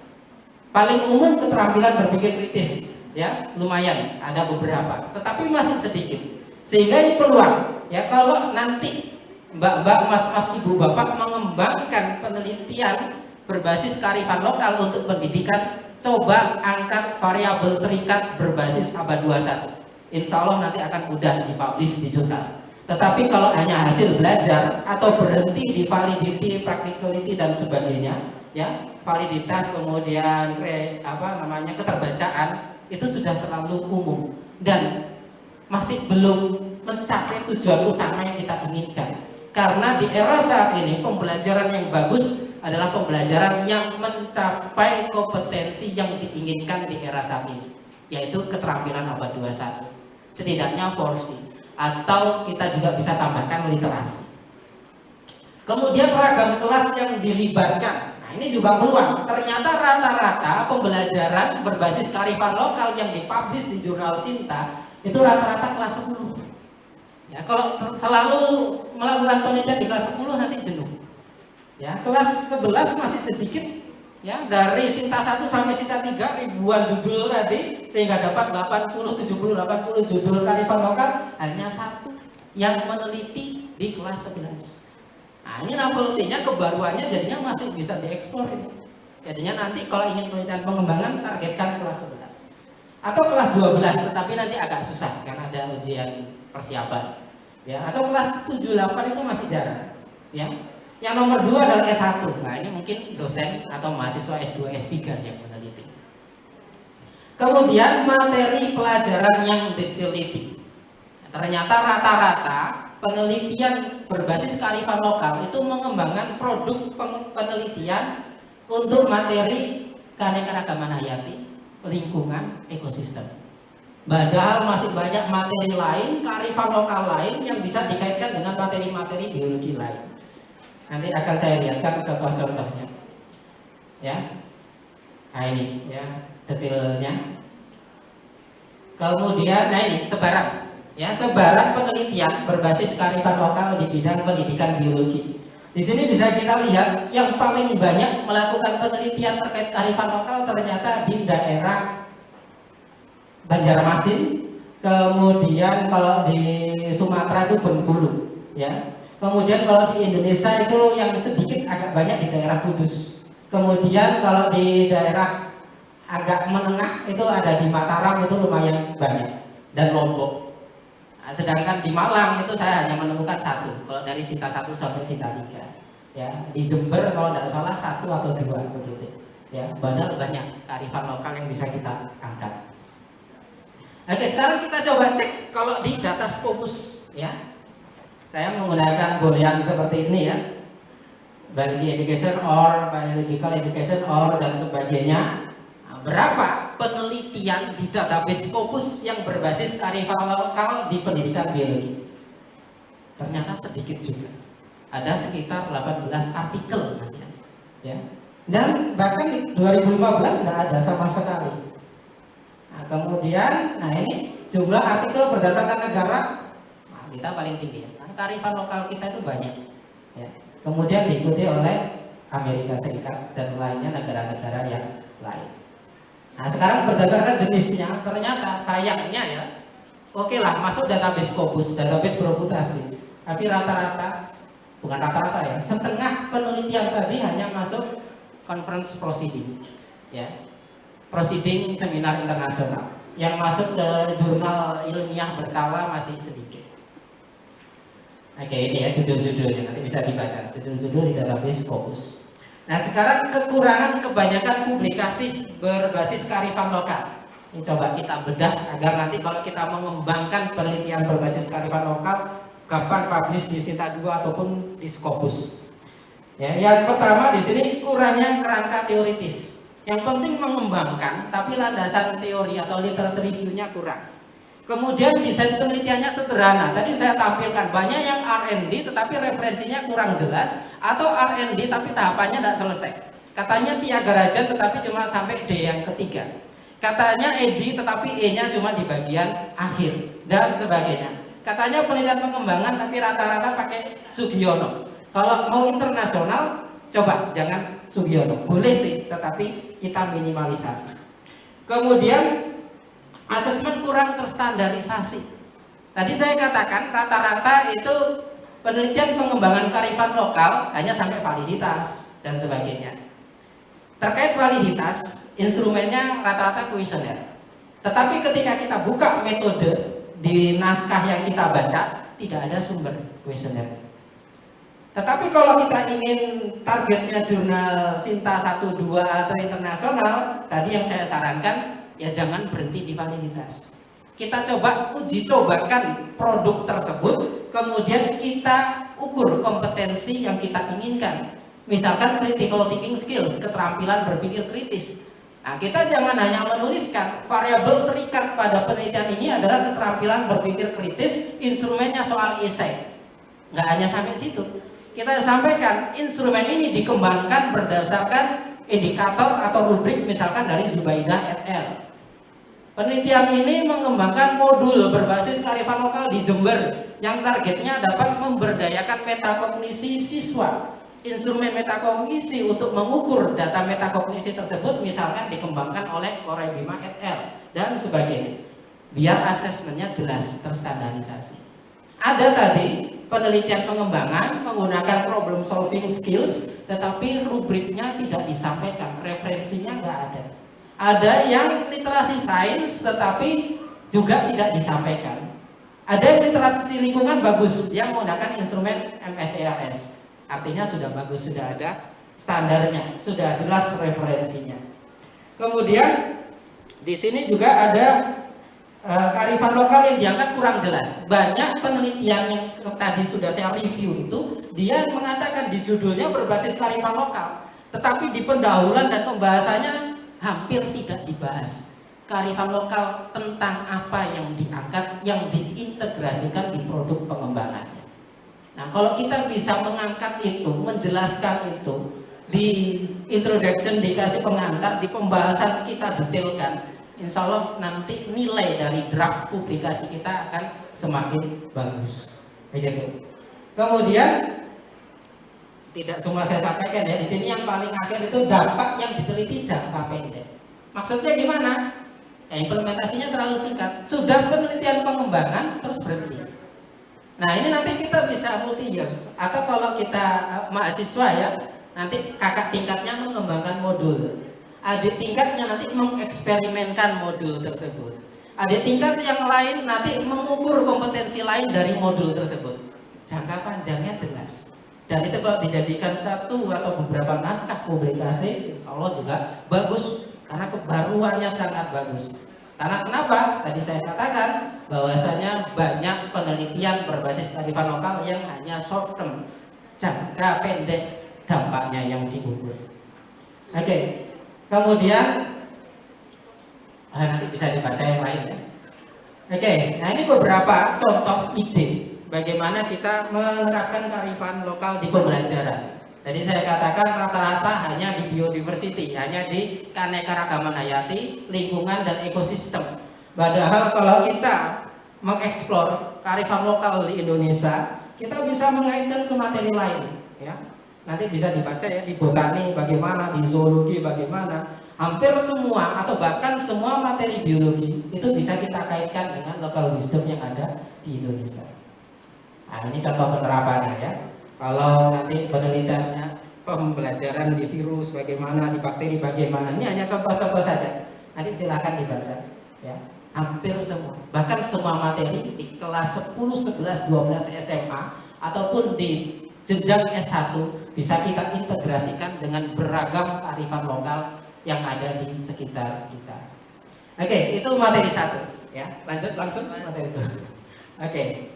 Paling umum keterampilan berpikir kritis, ya lumayan ada beberapa, tetapi masih sedikit. Sehingga ini peluang ya kalau nanti mbak-mbak, mas-mas, ibu, bapak mengembangkan penelitian berbasis kearifan lokal untuk pendidikan, coba angkat variabel terikat berbasis abad 21. Insya Allah nanti akan mudah dipublish di jurnal. Tetapi kalau hanya hasil belajar atau berhenti di validity, practicality dan sebagainya, ya validitas kemudian keterbacaan, itu sudah terlalu umum dan masih belum mencapai tujuan utama yang kita inginkan. Karena di era saat ini pembelajaran yang bagus adalah pembelajaran yang mencapai kompetensi yang diinginkan di era saat ini, yaitu keterampilan abad 21, setidaknya 4C, atau kita juga bisa tambahkan literasi. Kemudian ragam kelas yang dilibatkan, nah ini juga peluang. Ternyata rata-rata pembelajaran berbasis kearifan lokal yang dipublish di jurnal Sinta itu rata-rata kelas 10. Ya, kalau selalu melakukan penelitian di kelas 10 nanti jenuh. Ya, kelas 11 masih sedikit. Ya, dari Sinta 1 sampai Sinta 3 ribuan judul tadi, sehingga dapat 80 judul kearifan lokal, hanya satu yang meneliti di kelas 11. Nah, ini novelty-nya, kebaruannya jadinya masih bisa dieksplor ini. Jadinya nanti kalau ingin penelitian pengembangan targetkan kelas 11 atau kelas 12, tetapi nanti agak susah karena ada ujian persiapan. Ya, atau kelas 7-8 itu masih jarang. Ya. Yang nomor 2 adalah S1. Nah, ini mungkin dosen atau mahasiswa S2, S3 yang meneliti. Kemudian materi pelajaran yang diteliti. Ternyata rata-rata penelitian berbasis kearifan lokal itu mengembangkan produk penelitian untuk materi keanekaragaman hayati, lingkungan, ekosistem. Padahal masih banyak materi lain, kearifan lokal lain yang bisa dikaitkan dengan materi-materi biologi lain. Nanti akan saya lihatkan contoh-contohnya. Ya. Nah ini ya detailnya. Kemudian nah ini sebaran. Ya, sebaran penelitian berbasis kearifan lokal di bidang pendidikan biologi. Di sini bisa kita lihat yang paling banyak melakukan penelitian terkait kearifan lokal ternyata di daerah Banjarmasin, kemudian kalau di Sumatera itu Bengkulu, ya. Kemudian kalau di Indonesia itu yang sedikit agak banyak di daerah Kudus. Kemudian kalau di daerah agak menengah itu ada di Mataram, itu lumayan banyak, dan Lombok. Nah, sedangkan di Malang itu saya hanya menemukan satu, kalau dari Sinta 1 sampai Sinta 3. Ya, di Jember kalau tidak salah 1 atau 2 begitu. Ya, padahal banyak kearifan lokal yang bisa kita angkat. Oke, sekarang kita coba cek kalau di data Scopus, ya. Saya menggunakan boolean seperti ini ya, biology education or biological education or dan sebagainya. Nah, berapa penelitian di database Scopus yang berbasis kearifan lokal di pendidikan biologi? Ternyata sedikit juga. Ada sekitar 18 artikel masih, ya. Dan bahkan di 2015 nggak ada sama sekali. Nah, kemudian, nah ini jumlah artikel berdasarkan negara, nah, kita paling tinggi. Nah, kearifan lokal kita itu banyak. Ya. Kemudian diikuti oleh Amerika Serikat dan lainnya negara-negara yang lain. Nah, sekarang berdasarkan jenisnya, ternyata sayangnya ya, oke lah masuk database Scopus, database bereputasi. Tapi rata-rata, bukan rata-rata ya, setengah penelitian tadi hanya masuk conference proceeding, ya. Proceeding seminar internasional. Yang masuk ke jurnal ilmiah berkala masih sedikit. Oke, ini ya judul-judulnya, nanti bisa dibaca judul-judul di database Scopus. Nah, sekarang kekurangan kebanyakan publikasi berbasis kearifan lokal. Ini coba kita bedah agar nanti kalau kita mengembangkan penelitian berbasis kearifan lokal, kapan publish di Sinta 2 ataupun di Scopus. Ya, yang pertama di sini kurangnya kerangka teoritis. Yang penting mengembangkan, tapi landasan teori atau literatur review-nya kurang. Kemudian desain penelitiannya sederhana. Tadi saya tampilkan banyak yang R&D tetapi referensinya kurang jelas, atau R&D tapi tahapannya tidak selesai. Katanya Tiagarajan tetapi cuma sampai D yang ketiga. Katanya ED tetapi E-nya cuma di bagian akhir dan sebagainya. Katanya penelitian pengembangan tapi rata-rata pakai Sugiono. Kalau mau internasional coba jangan Sugiono. Boleh sih tetapi kita minimalisasi. Kemudian asesmen kurang terstandarisasi. Tadi saya katakan rata-rata itu penelitian pengembangan kearifan lokal hanya sampai validitas dan sebagainya. Terkait validitas, instrumennya rata-rata kuesioner. Tetapi ketika kita buka metode di naskah yang kita baca, tidak ada sumber kuesioner. Tetapi kalau kita ingin targetnya jurnal Sinta 1, 2 atau internasional, tadi yang saya sarankan, ya jangan berhenti di validitas. Kita coba uji cobakan produk tersebut, kemudian kita ukur kompetensi yang kita inginkan. Misalkan critical thinking skills, keterampilan berpikir kritis. Nah, kita jangan hanya menuliskan variabel terikat pada penelitian ini adalah keterampilan berpikir kritis, instrumennya soal esai. Nggak hanya sampai situ. Kita sampaikan instrumen ini dikembangkan berdasarkan indikator atau rubrik misalkan dari Zubaidah et al. Penelitian ini mengembangkan modul berbasis kearifan lokal di Jember yang targetnya dapat memberdayakan metakognisi siswa. Instrumen metakognisi untuk mengukur data metakognisi tersebut misalkan dikembangkan oleh Korebima et al. dan sebagainya. Biar asesmennya jelas, terstandarisasi. Ada tadi penelitian pengembangan menggunakan problem solving skills, tetapi rubriknya tidak disampaikan, referensinya nggak ada. Ada yang literasi sains, tetapi juga tidak disampaikan. Ada yang literasi lingkungan bagus, dia menggunakan instrumen MSEAS. Artinya sudah bagus, sudah ada standarnya, sudah jelas referensinya. Kemudian di sini juga ada kearifan lokal yang dianggap kurang jelas. Banyak penelitian yang tadi sudah saya review itu, dia mengatakan di judulnya berbasis kearifan lokal, tetapi di pendahuluan dan pembahasannya hampir tidak dibahas. Kearifan lokal tentang apa yang diangkat, yang diintegrasikan di produk pengembangannya. Nah, kalau kita bisa mengangkat itu, menjelaskan itu di introduction, dikasih pengantar, di pembahasan kita detailkan, insya Allah nanti nilai dari draft publikasi kita akan semakin bagus. Begitu. Kemudian tidak semua saya sampaikan ya. Di sini yang paling akhir itu dampak yang diteliti jangka pendek. Maksudnya gimana? Ya, implementasinya terlalu singkat. Sudah penelitian pengembangan terus berhenti. Nah, ini nanti kita bisa multi years. Atau kalau kita mahasiswa ya, nanti kakak tingkatnya mengembangkan modul. Adik tingkatnya nanti mengeksperimenkan modul tersebut. Adik tingkat yang lain nanti mengukur kompetensi lain dari modul tersebut. Jangka panjangnya jelas. Dan itu kalau dijadikan satu atau beberapa naskah publikasi, insya Allah juga bagus. Karena kebaruannya sangat bagus. Karena kenapa? Tadi saya katakan bahwasanya banyak penelitian berbasis kearifan lokal yang hanya short term, jangka pendek dampaknya yang diukur. Oke. Kemudian nanti bisa dibaca yang lain ya. Oke, nah ini beberapa contoh ide bagaimana kita menerapkan kearifan lokal di pembelajaran. Jadi saya katakan rata-rata hanya di biodiversity, hanya di keanekaragaman hayati, lingkungan dan ekosistem. Padahal kalau kita mengeksplor kearifan lokal di Indonesia, kita bisa mengaitkan ke materi lain ya. Nanti bisa dibaca ya di botani bagaimana, di zoologi bagaimana. Hampir semua atau bahkan semua materi biologi itu bisa kita kaitkan dengan local wisdom yang ada di Indonesia. Nah, ini contoh penerapannya ya. Kalau nanti penelitiannya pembelajaran di virus bagaimana, di bakteri bagaimana, ini hanya contoh-contoh saja. Nanti silakan dibaca ya. Hampir semua, bahkan semua materi di kelas 10, 11, 12 SMA ataupun di jenjang S1 bisa kita integrasikan dengan beragam kearifan lokal yang ada di sekitar kita. Oke, itu materi 1 ya. Lanjut langsung materi 2. Oke.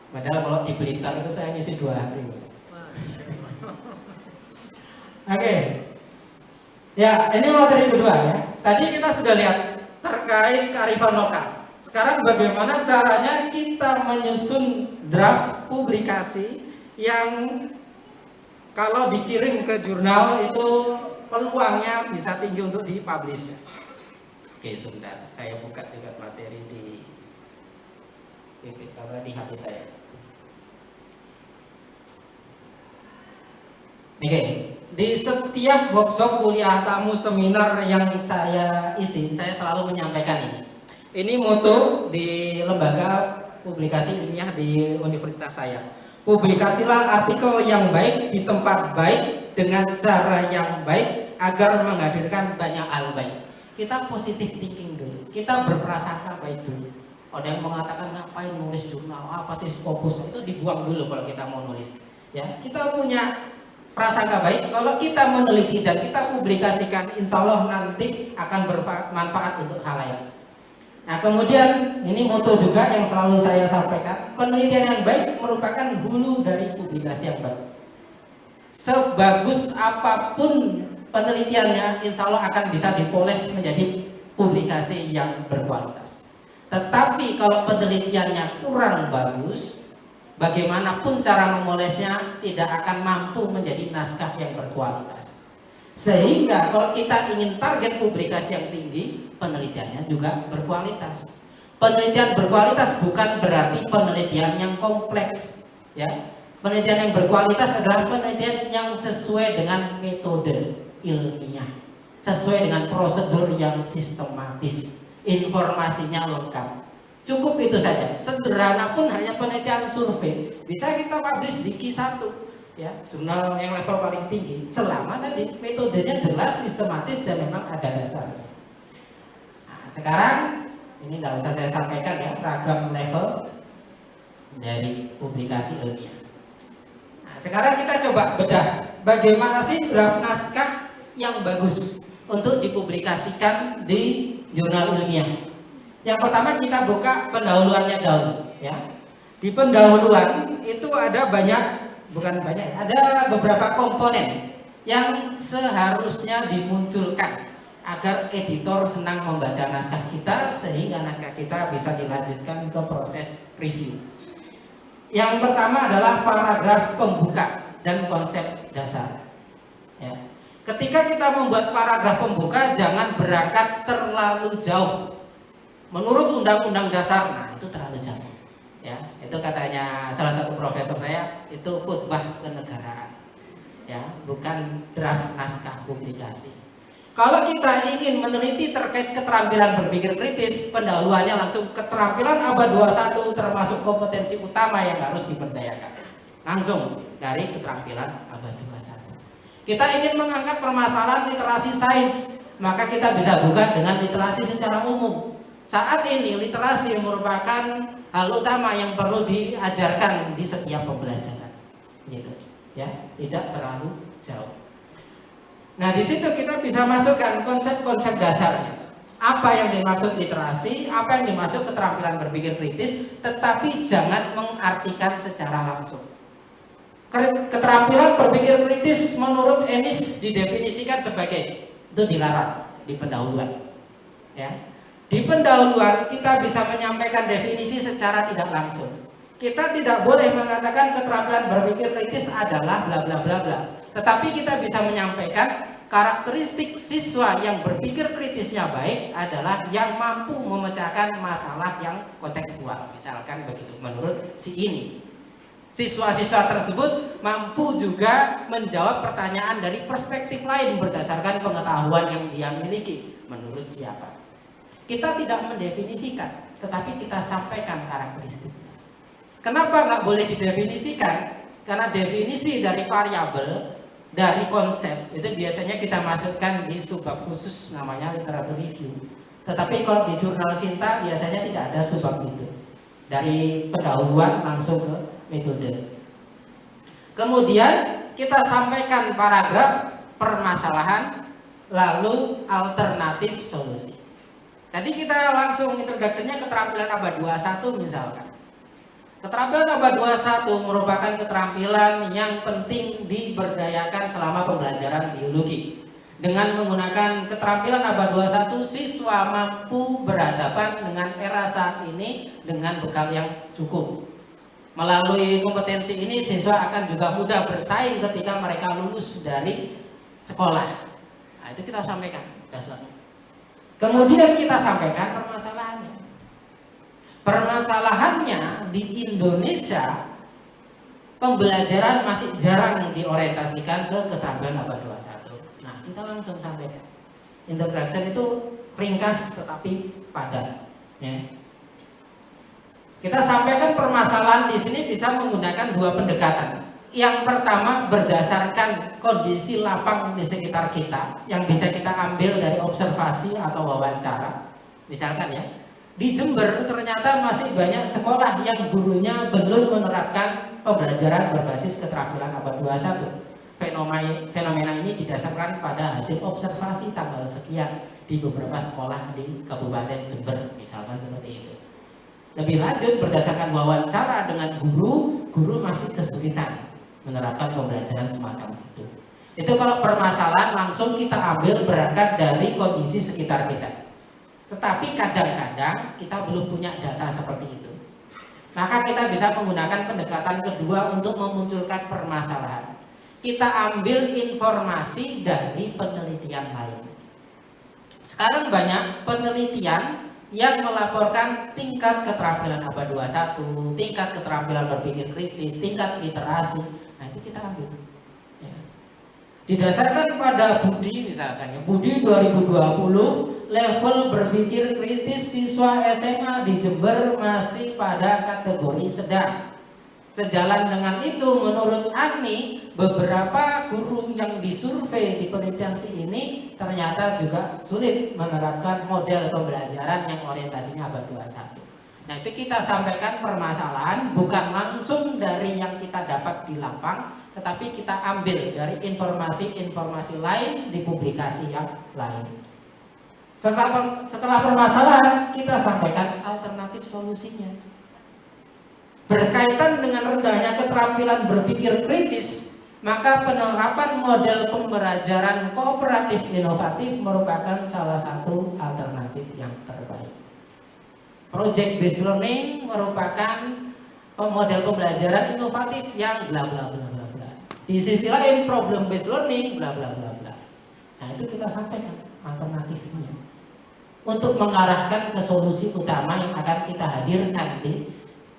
Padahal kalau di Blitar itu saya ngisi 2 hari. Oke. Ya, ini materi kedua ya. Tadi kita sudah lihat terkait kearifan lokal. Sekarang bagaimana caranya kita menyusun draft publikasi yang kalau dikirim ke jurnal itu peluangnya bisa tinggi untuk dipublish. Oke, sebentar. Saya buka juga materi di di HP saya. Oke, di setiap workshop, kuliah tamu, seminar yang saya isi, saya selalu menyampaikan ini. Ini moto di lembaga publikasi ilmiah di universitas saya. Publikasilah artikel yang baik di tempat baik dengan cara yang baik agar menghadirkan banyak hal baik. Kita positive thinking dulu, kita berprasangka baik dulu. Ada yang mengatakan ngapain nulis jurnal, apa sih Scopus, itu dibuang dulu kalau kita mau nulis. Ya, kita punya prasangka baik. Kalau kita meneliti dan kita publikasikan, insya Allah nanti akan bermanfaat untuk halayak. Nah, kemudian ini moto juga yang selalu saya sampaikan, penelitian yang baik merupakan hulu dari publikasi yang baik. Sebagus apapun penelitiannya, insya Allah akan bisa dipoles menjadi publikasi yang berkualitas. Tetapi kalau penelitiannya kurang bagus, bagaimanapun cara memolesnya tidak akan mampu menjadi naskah yang berkualitas. Sehingga kalau kita ingin target publikasi yang tinggi, penelitiannya juga berkualitas. Penelitian berkualitas bukan berarti penelitian yang kompleks, ya. Penelitian yang berkualitas adalah penelitian yang sesuai dengan metode ilmiah, sesuai dengan prosedur yang sistematis, informasinya lengkap. Cukup itu saja. Sederhana pun hanya penelitian survei, bisa kita publish di Q1, ya, jurnal yang level paling tinggi, selama tadi metodenya jelas, sistematis, dan memang ada dasarnya. Nah, sekarang ini tidak usah saya sampaikan ya, ragam level dari publikasi ilmiah. Nah, sekarang kita coba bedah bagaimana sih draft naskah yang bagus untuk dipublikasikan di jurnal ilmiah. Yang pertama kita buka pendahuluannya dahulu, ya. Di pendahuluan itu ada ada beberapa komponen yang seharusnya dimunculkan agar editor senang membaca naskah kita, sehingga naskah kita bisa dilanjutkan ke proses review. Yang pertama adalah paragraf pembuka dan konsep dasar, ya. Ketika kita membuat paragraf pembuka, jangan berangkat terlalu jauh. Menurut Undang-Undang Dasar, nah itu terlalu jauh, ya. Itu katanya salah satu profesor saya, itu khutbah kenegaraan, ya, bukan draft naskah publikasi. Kalau kita ingin meneliti terkait keterampilan berpikir kritis, pendahuluannya langsung keterampilan abad 21 termasuk kompetensi utama yang harus diberdayakan. Langsung dari keterampilan abad 21. Kita ingin mengangkat permasalahan literasi sains, maka kita bisa buka dengan literasi secara umum. Saat ini literasi merupakan hal utama yang perlu diajarkan di setiap pembelajaran, gitu, ya, tidak terlalu jauh. Nah, di situ kita bisa masukkan konsep-konsep dasarnya. Apa yang dimaksud literasi, apa yang dimaksud keterampilan berpikir kritis, tetapi jangan mengartikan secara langsung. Keterampilan berpikir kritis menurut Ennis didefinisikan sebagai, itu dilarang di pendahuluan, ya. Di pendahuluan kita bisa menyampaikan definisi secara tidak langsung. Kita tidak boleh mengatakan keterampilan berpikir kritis adalah bla bla bla bla. Tetapi kita bisa menyampaikan karakteristik siswa yang berpikir kritisnya baik adalah yang mampu memecahkan masalah yang kontekstual. Misalkan begitu menurut si ini. Siswa-siswa tersebut mampu juga menjawab pertanyaan dari perspektif lain berdasarkan pengetahuan yang dia miliki. Menurut siapa? Kita tidak mendefinisikan, tetapi kita sampaikan karakteristik. Kenapa nggak boleh didefinisikan? Karena definisi dari variabel, dari konsep, itu biasanya kita masukkan di subbab khusus namanya literatur review. Tetapi kalau di jurnal Sinta biasanya tidak ada subbab itu. Dari pendahuluan langsung ke metode. Kemudian kita sampaikan paragraf permasalahan, lalu alternatif solusi. Tadi kita langsung introduksinya keterampilan abad 21 misalkan. Keterampilan abad 21 merupakan keterampilan yang penting diberdayakan selama pembelajaran biologi. Dengan menggunakan keterampilan abad 21, siswa mampu berhadapan dengan era saat ini dengan bekal yang cukup. Melalui kompetensi ini, siswa akan juga mudah bersaing ketika mereka lulus dari sekolah. Nah, itu kita sampaikan dasarnya. Kemudian kita sampaikan permasalahannya. Permasalahannya di Indonesia pembelajaran masih jarang diorientasikan ke keterampilan abad 21. Nah, kita langsung sampaikan. Introduction itu ringkas tetapi padat. Ya. Kita sampaikan permasalahan di sini bisa menggunakan dua pendekatan. Yang pertama berdasarkan kondisi lapang di sekitar kita yang bisa kita ambil dari observasi atau wawancara. Misalkan ya, di Jember ternyata masih banyak sekolah yang gurunya belum menerapkan pembelajaran berbasis keterampilan abad 21. Fenomena ini didasarkan pada hasil observasi tanggal sekian di beberapa sekolah di Kabupaten Jember, misalkan seperti itu. Lebih lanjut berdasarkan wawancara dengan guru masih kesulitan menerapkan pembelajaran semacam itu. Itu kalau permasalahan langsung kita ambil berangkat dari kondisi sekitar kita. Tetapi kadang-kadang kita belum punya data seperti itu. Maka kita bisa menggunakan pendekatan kedua untuk memunculkan permasalahan. Kita ambil informasi dari penelitian lain. Sekarang banyak penelitian yang melaporkan tingkat keterampilan abad 21, tingkat keterampilan berpikir kritis, tingkat literasi. Nah, itu kita ambil. Ya. Didasarkan pada Budi misalkan ya, Budi 2020 level berpikir kritis siswa SMA di Jember masih pada kategori sedang. Sejalan dengan itu, menurut Ani, beberapa guru yang disurvei di penelitian ini ternyata juga sulit menerapkan model pembelajaran yang orientasinya abad 21. Nah, itu kita sampaikan permasalahan bukan langsung dari yang kita dapat di lapang, tetapi kita ambil dari informasi-informasi lain di publikasi yang lain. Setelah permasalahan, kita sampaikan alternatif solusinya. Berkaitan dengan rendahnya keterampilan berpikir kritis, maka penerapan model pembelajaran kooperatif inovatif merupakan salah satu alternatif yang terbaik. Project based learning merupakan model pembelajaran inovatif yang bla bla bla bla bla. Di sisi lain problem based learning bla bla bla bla. Nah, itu kita sampaikan alternatifnya untuk mengarahkan ke solusi utama yang akan kita hadirkan di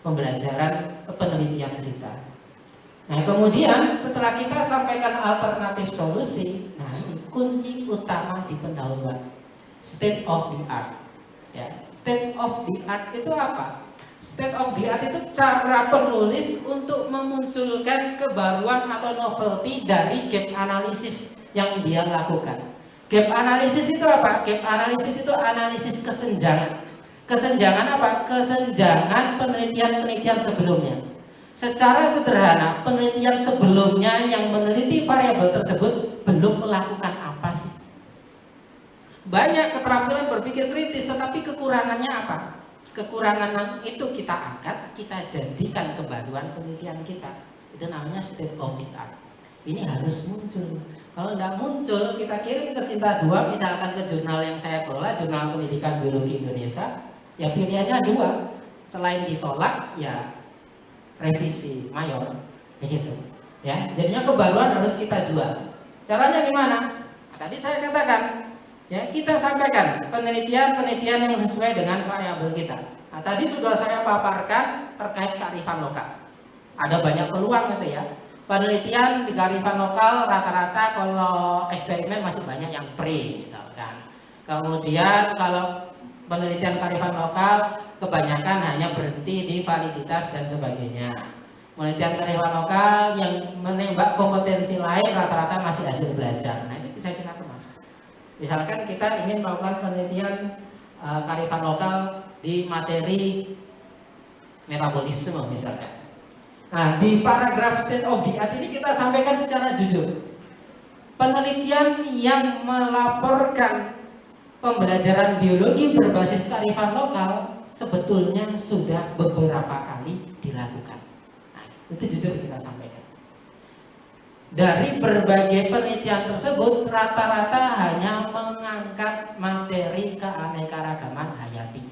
pembelajaran penelitian kita. Nah, kemudian setelah kita sampaikan alternatif solusi, nah ini kunci utama di pendahuluan, state of the art. Ya, state of the art itu apa? State of the art itu cara penulis untuk memunculkan kebaruan atau novelty dari gap analisis yang dia lakukan. Gap analisis itu apa? Gap analisis itu analisis kesenjangan. Kesenjangan apa? Kesenjangan penelitian-penelitian sebelumnya. Secara sederhana, penelitian sebelumnya yang meneliti variabel tersebut belum melakukan apa sih? Banyak keterampilan berpikir kritis, tetapi kekurangannya apa? Kekurangan itu kita angkat, kita jadikan kebaruan penelitian kita. Itu namanya state of the art. Ini harus muncul. Kalau tidak muncul, kita kirim ke Sinta 2, misalkan ke jurnal yang saya kelola, Jurnal Pendidikan Biologi Indonesia. Ya pilihannya dua, selain ditolak ya revisi mayor, begitu. Ya, jadinya kebaruan harus kita jual. Caranya gimana? Tadi saya katakan, ya kita sampaikan penelitian-penelitian yang sesuai dengan variabel kita. Nah, tadi sudah saya paparkan terkait kearifan lokal. Ada banyak peluang gitu ya. Penelitian di kearifan lokal rata-rata kalau eksperimen masih banyak yang pre misalkan. Kemudian kalau penelitian kearifan lokal kebanyakan hanya berhenti di validitas dan sebagainya. Penelitian kearifan lokal yang menembak kompetensi lain rata-rata masih hasil belajar. Nah, itu bisa kita kemas. Misalkan kita ingin melakukan penelitian kearifan lokal di materi metabolisme misalkan. Nah, di paragraf state of the art ini kita sampaikan secara jujur. Penelitian yang melaporkan pembelajaran biologi berbasis kearifan lokal sebetulnya sudah beberapa kali dilakukan. Nah, itu jujur kita sampaikan. Dari berbagai penelitian tersebut, rata-rata hanya mengangkat materi keanekaragaman hayati,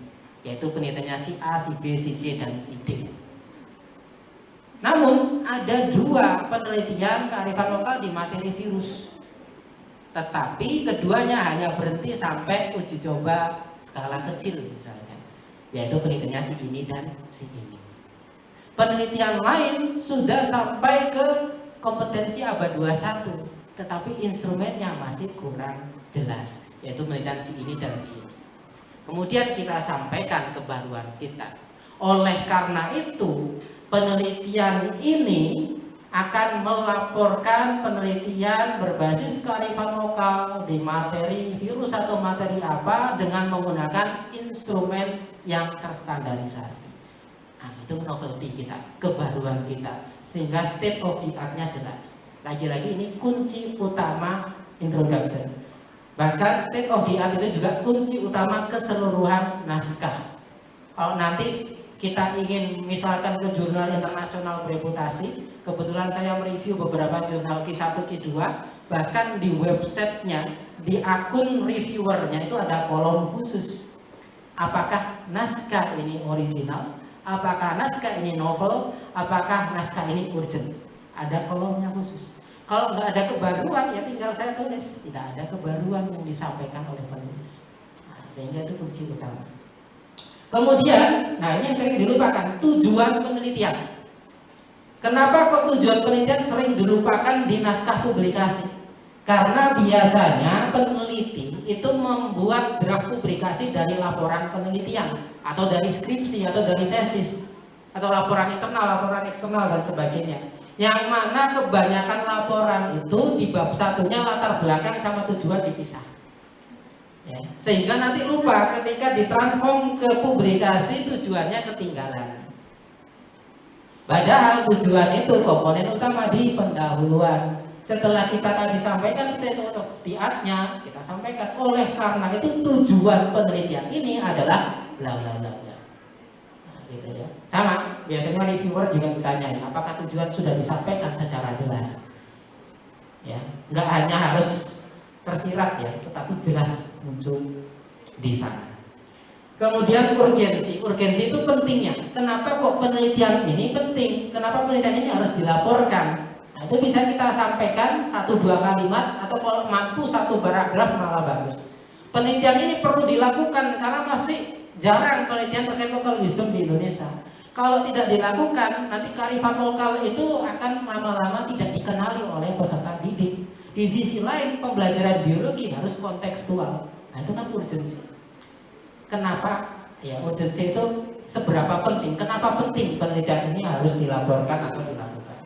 yaitu penelitiannya si A, si B, si C, dan si D. Namun ada dua penelitian kearifan lokal di materi virus. Tetapi keduanya hanya berhenti sampai uji coba skala kecil misalnya, yaitu penelitiannya si ini dan si ini. Penelitian lain sudah sampai ke kompetensi abad 21, tetapi instrumennya masih kurang jelas, yaitu penelitian si ini dan si ini. Kemudian kita sampaikan kebaruan kita. Oleh karena itu, penelitian ini akan melaporkan penelitian berbasis kearifan lokal di materi virus atau materi apa dengan menggunakan instrumen yang terstandarisasi. Nah, itu novelty kita, kebaruan kita, sehingga state of the art-nya jelas. Lagi-lagi ini kunci utama introduction. Bahkan state of the art itu juga kunci utama keseluruhan naskah. Kalau nanti kita ingin misalkan ke jurnal internasional bereputasi, kebetulan saya mereview beberapa jurnal Q1, Q2, bahkan di websitenya, di akun reviewernya itu ada kolom khusus. Apakah naskah ini original? Apakah naskah ini novel? Apakah naskah ini urgent? Ada kolomnya khusus. Kalau nggak ada kebaruan, ya tinggal saya tulis. Tidak ada kebaruan yang disampaikan oleh penulis. Nah, sehingga itu kunci utama. Kemudian, nah ini yang sering dilupakan, tujuan penelitian. Kenapa kok tujuan penelitian sering dilupakan di naskah publikasi? Karena biasanya peneliti itu membuat draft publikasi dari laporan penelitian, atau dari skripsi, atau dari tesis, atau laporan internal, laporan eksternal, dan sebagainya. Yang mana kebanyakan laporan itu di bab satunya latar belakang sama tujuan dipisah. Ya, sehingga nanti lupa ketika ditransform ke publikasi tujuannya ketinggalan. Padahal tujuan itu komponen utama di pendahuluan. Setelah kita tadi sampaikan state of the art-nya, kita sampaikan oleh karena itu tujuan penelitian ini adalah bla bla bla bla. Nah, gitu ya. Sama, biasanya reviewer juga ditanya, apakah tujuan sudah disampaikan secara jelas? Ya, nggak hanya harus tersirat ya, tetapi jelas muncul di sana. Kemudian urgensi itu pentingnya. Kenapa kok penelitian ini penting? Kenapa penelitian ini harus dilaporkan? Nah, itu bisa kita sampaikan 1-2 kalimat, atau kalau mampu 1 paragraf malah bagus. Penelitian ini perlu dilakukan karena masih jarang penelitian terkait local wisdom di Indonesia. Kalau tidak dilakukan, nanti kearifan lokal itu akan lama-lama tidak dikenali oleh peserta didik. Di sisi lain, pembelajaran biologi harus kontekstual. Nah, itu kan urgensi. Kenapa? Ya, urgensi itu seberapa penting? Kenapa penting penelitian ini harus dilaporkan atau dilakukan?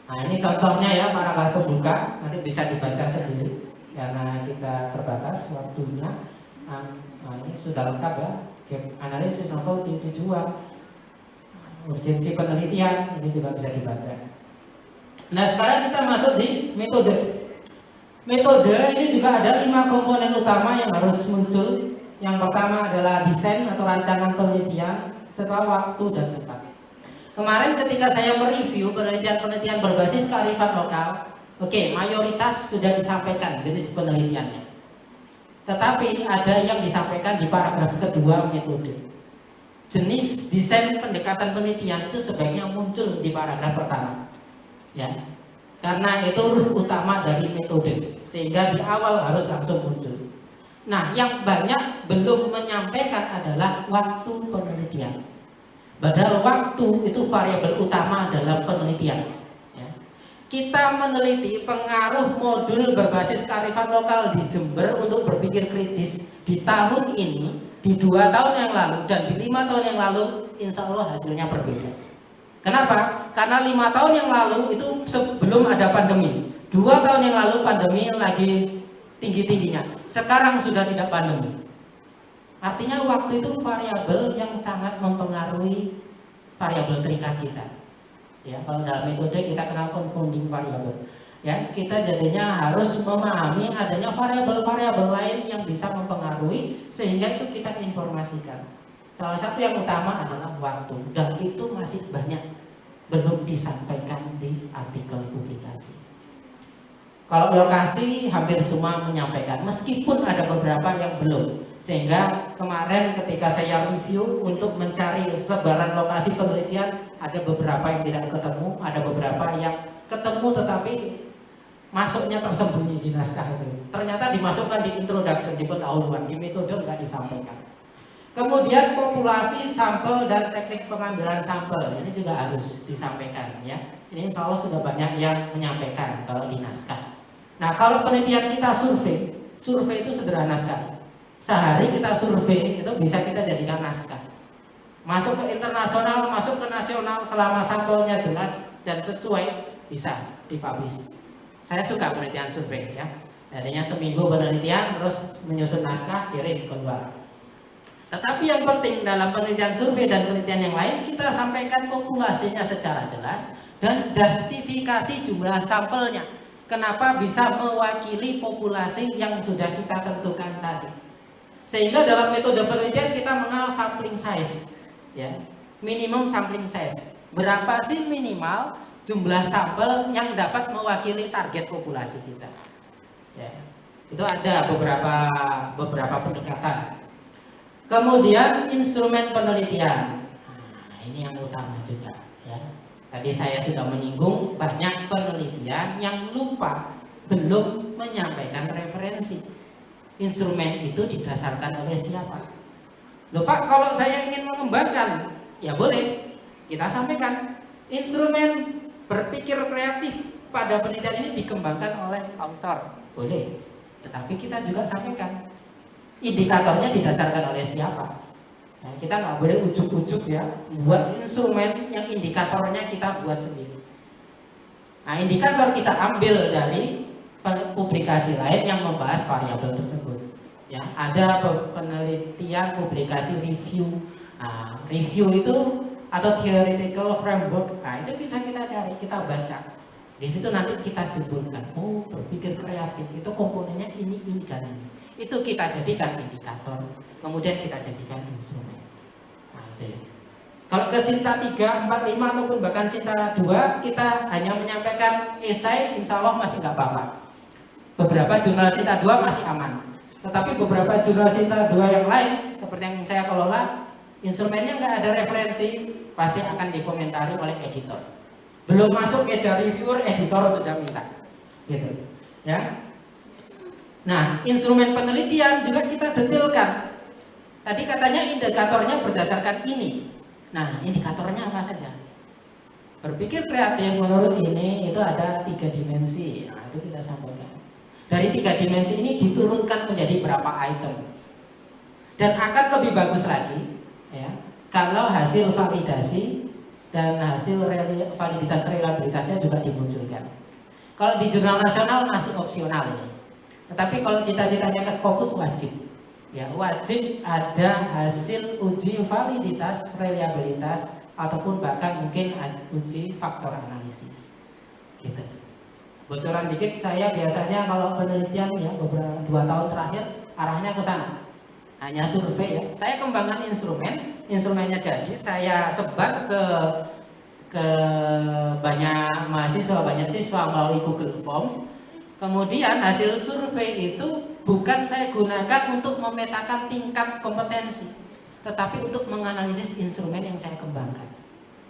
Nah, ini contohnya ya, paragraf pembuka. Nanti bisa dibaca sendiri karena kita terbatas waktunya. Nah, ini sudah lengkap ya. Analisis novel tujuan, urgensi penelitian, ini juga bisa dibaca. Nah, sekarang kita masuk di metode. Metode ini juga ada 5 komponen utama yang harus muncul. Yang pertama adalah desain atau rancangan penelitian, setelah waktu dan tempat. Kemarin ketika saya mereview penelitian-penelitian berbasis kearifan lokal, oke, mayoritas sudah disampaikan jenis penelitiannya. Tetapi ada yang disampaikan di paragraf kedua metode. Jenis desain pendekatan penelitian itu sebaiknya muncul di paragraf pertama. Ya. Karena itu ruh utama dari metode, sehingga di awal harus langsung muncul. Nah, yang banyak belum menyampaikan adalah waktu penelitian. Padahal waktu itu variabel utama dalam penelitian. Ya. Kita meneliti pengaruh modul berbasis kearifan lokal di Jember untuk berpikir kritis di tahun ini, di 2 tahun yang lalu, dan di 5 tahun yang lalu, insya Allah hasilnya berbeda. Kenapa? Karena 5 tahun yang lalu itu sebelum ada pandemi. 2 tahun yang lalu pandemi lagi tinggi-tingginya. Sekarang sudah tidak pandemi. Artinya waktu itu variabel yang sangat mempengaruhi variabel terikat kita. Ya, kalau dalam metode kita kenal confounding variable. Ya, kita jadinya harus memahami adanya variabel-variabel lain yang bisa mempengaruhi, sehingga itu kita informasikan. Salah satu yang utama adalah waktu, dan itu masih banyak belum disampaikan di artikel publikasi. Kalau lokasi hampir semua menyampaikan, meskipun ada beberapa yang belum. Sehingga kemarin ketika saya review untuk mencari sebaran lokasi penelitian, ada beberapa yang tidak ketemu, ada beberapa yang ketemu tetapi masuknya tersembunyi di naskah itu. Ternyata dimasukkan di introduction, di pendahuluan, di metode nggak disampaikan. Kemudian populasi, sampel, dan teknik pengambilan sampel ini juga harus disampaikan ya. Ini insya Allah sudah banyak yang menyampaikan kalau di naskah. Nah kalau penelitian kita survei itu sederhana sekali. Sehari kita survei itu bisa kita jadikan naskah. Masuk ke internasional, masuk ke nasional selama sampelnya jelas dan sesuai bisa dipublish. Saya suka penelitian survei ya. Jadinya seminggu penelitian terus menyusun naskah kirim keluar. Tetapi yang penting dalam penelitian survei dan penelitian yang lain kita sampaikan populasinya secara jelas dan justifikasi jumlah sampelnya. Kenapa bisa mewakili populasi yang sudah kita tentukan tadi. Sehingga dalam metode penelitian kita mengenal sampling size ya. Minimum sampling size. Berapa sih minimal jumlah sampel yang dapat mewakili target populasi kita. Ya. Itu ada beberapa pendekatan. Kemudian instrumen penelitian. Nah, ini yang utama juga ya. Tadi saya sudah menyinggung banyak penelitian yang lupa belum menyampaikan referensi. Instrumen itu didasarkan oleh siapa? Lupa kalau saya ingin mengembangkan, ya boleh kita sampaikan. Instrumen berpikir kreatif pada penelitian ini dikembangkan oleh author, boleh. Tetapi kita juga sampaikan indikatornya didasarkan oleh siapa. Nah, kita nggak boleh ujuk-ujuk ya buat instrumen yang indikatornya kita buat sendiri. Nah, indikator kita ambil dari publikasi lain yang membahas variabel tersebut. Ya, ada penelitian publikasi review. Nah, review itu atau theoretical framework. Nah, itu bisa kita cari, kita baca. Di situ nanti kita simpulkan. Oh, berpikir kreatif itu komponennya ini dan ini. Itu kita jadikan indikator, kemudian kita jadikan instrumen. Nah, itu ya. Kalau ke Sinta 3, 4, 5 ataupun bahkan Sinta 2 kita hanya menyampaikan esai, insya Allah masih nggak apa-apa. Beberapa jurnal Sinta 2 masih aman. Tetapi beberapa jurnal Sinta 2 yang lain seperti yang saya kelola, instrumennya nggak ada referensi, pasti akan dikomentari oleh editor. Belum masuk meja reviewer, editor sudah minta. Gitu. Ya. Nah, instrumen penelitian juga kita detailkan. Tadi katanya indikatornya berdasarkan ini. Nah, indikatornya apa saja? Berpikir kreatif menurut ini itu ada 3 dimensi. Nah, itu kita sampaikan. Dari 3 dimensi ini diturunkan menjadi berapa item. Dan akan lebih bagus lagi, ya, kalau hasil validasi dan hasil validitas reliabilitasnya juga dimunculkan. Kalau di jurnal nasional masih opsional ini. Tetapi kalau cita-citanya ke Scopus wajib, ya wajib ada hasil uji validitas, reliabilitas, ataupun bahkan mungkin uji faktor analisis. Gitu. Bocoran dikit, saya biasanya kalau penelitian ya beberapa 2 tahun terakhir arahnya ke sana, hanya survei ya. Saya kembangkan instrumennya jadi saya sebar ke banyak mahasiswa, banyak siswa melalui Google Form. Kemudian hasil survei itu bukan saya gunakan untuk memetakan tingkat kompetensi, tetapi untuk menganalisis instrumen yang saya kembangkan.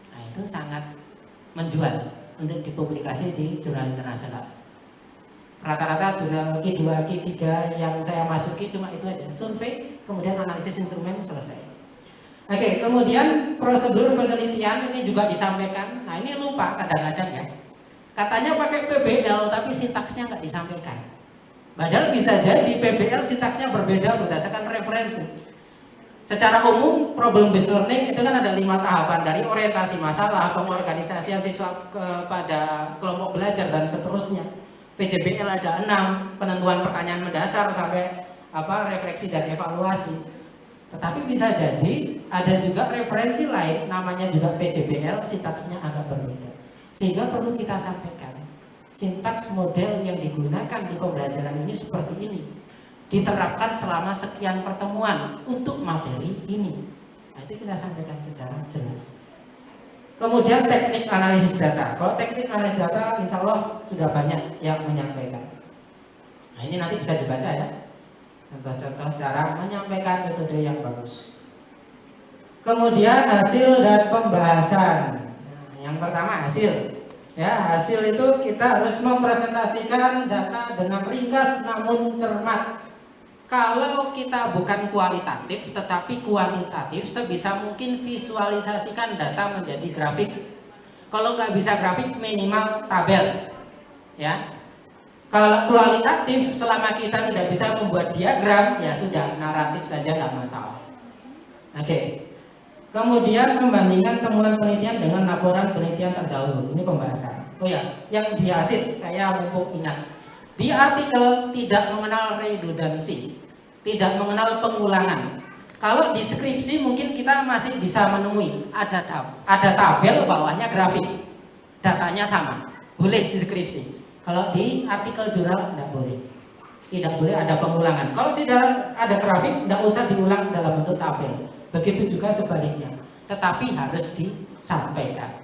Nah, itu sangat menjual untuk dipublikasi di jurnal internasional. Rata-rata jurnal Q2, Q3 yang saya masuki cuma itu aja, survei, kemudian analisis instrumen, selesai. Oke, kemudian prosedur penelitian ini juga disampaikan. Nah, ini lupa kadang-kadang ya. Katanya pakai PBL tapi sintaksnya nggak disampaikan. Padahal bisa jadi PBL sintaksnya berbeda berdasarkan referensi. Secara umum problem based learning itu kan ada 5 tahapan, dari orientasi masalah, pengorganisasian siswa kepada kelompok belajar dan seterusnya. PJBL ada 6, penentuan pertanyaan mendasar sampai refleksi dan evaluasi. Tetapi bisa jadi ada juga referensi lain namanya juga PJBL, sintaksnya agak berbeda. Sehingga perlu kita sampaikan sintaks model yang digunakan di pembelajaran ini seperti ini, diterapkan selama sekian pertemuan untuk materi ini. Nah, itu kita sampaikan secara jelas. Kemudian teknik analisis data. Kalau teknik analisis data insya Allah sudah banyak yang menyampaikan. Nah, ini nanti bisa dibaca ya, contoh-contoh cara menyampaikan metode yang bagus. Kemudian hasil dan pembahasan. Yang pertama hasil, ya hasil itu kita harus mempresentasikan data dengan ringkas namun cermat. Kalau kita bukan kualitatif tetapi kuantitatif, sebisa mungkin visualisasikan data menjadi grafik. Kalau nggak bisa grafik, minimal tabel, ya. Kalau kualitatif, selama kita tidak bisa membuat diagram, ya sudah, naratif saja nggak masalah. Oke. Kemudian membandingkan temuan penelitian dengan laporan penelitian terdahulu. Ini pembahasan. Oh ya, yang di ASID saya mumpung ingat. Di artikel tidak mengenal redundansi, tidak mengenal pengulangan. Kalau di skripsi mungkin kita masih bisa menemui ada tabel, bawahnya grafik, datanya sama, boleh di skripsi. Kalau di artikel jurnal tidak boleh, tidak boleh ada pengulangan. Kalau sudah ada grafik, tidak usah diulang dalam bentuk tabel. Begitu juga sebaliknya, tetapi harus disampaikan.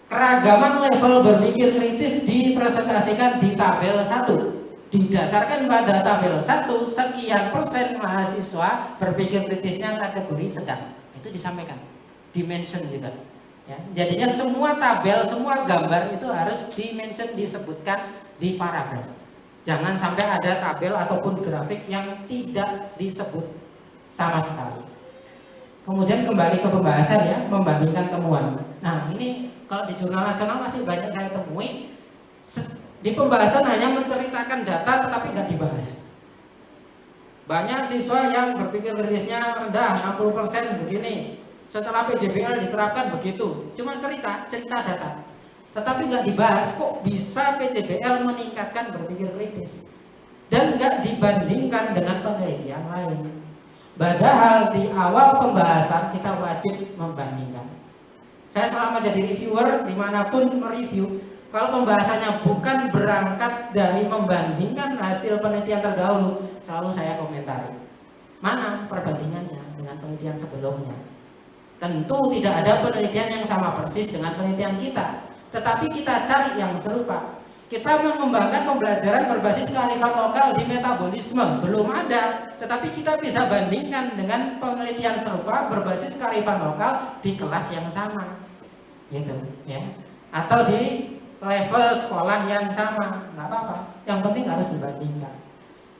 Keragaman level berpikir kritis dipresentasikan di tabel 1. Didasarkan pada tabel 1, sekian persen mahasiswa berpikir kritisnya kategori sedang. Itu disampaikan, dimension juga. Ya, jadinya semua tabel, semua gambar itu harus dimention, disebutkan di paragraf. Jangan sampai ada tabel ataupun grafik yang tidak disebut sama sekali. Kemudian kembali ke pembahasan ya, membandingkan temuan. Nah ini kalau di jurnal nasional masih banyak saya temui. Di pembahasan hanya menceritakan data tetapi nggak dibahas. Banyak siswa yang berpikir kritisnya rendah, 60% begini. Setelah PJBL diterapkan begitu. Cuma cerita data. Tetapi nggak dibahas kok bisa PJBL meningkatkan berpikir kritis. Dan nggak dibandingkan dengan penelitian lain. Padahal di awal pembahasan kita wajib membandingkan. Saya selama jadi reviewer dimanapun mereview, kalau pembahasannya bukan berangkat dari membandingkan hasil penelitian terdahulu, selalu saya komentari. Mana perbandingannya dengan penelitian sebelumnya? Tentu tidak ada penelitian yang sama persis dengan penelitian kita, tetapi kita cari yang serupa. Kita mengembangkan pembelajaran berbasis kearifan lokal di metabolisme, belum ada, tetapi kita bisa bandingkan dengan penelitian serupa berbasis kearifan lokal di kelas yang sama, gitu, ya, atau di level sekolah yang sama, nggak apa-apa. Yang penting harus dibandingkan,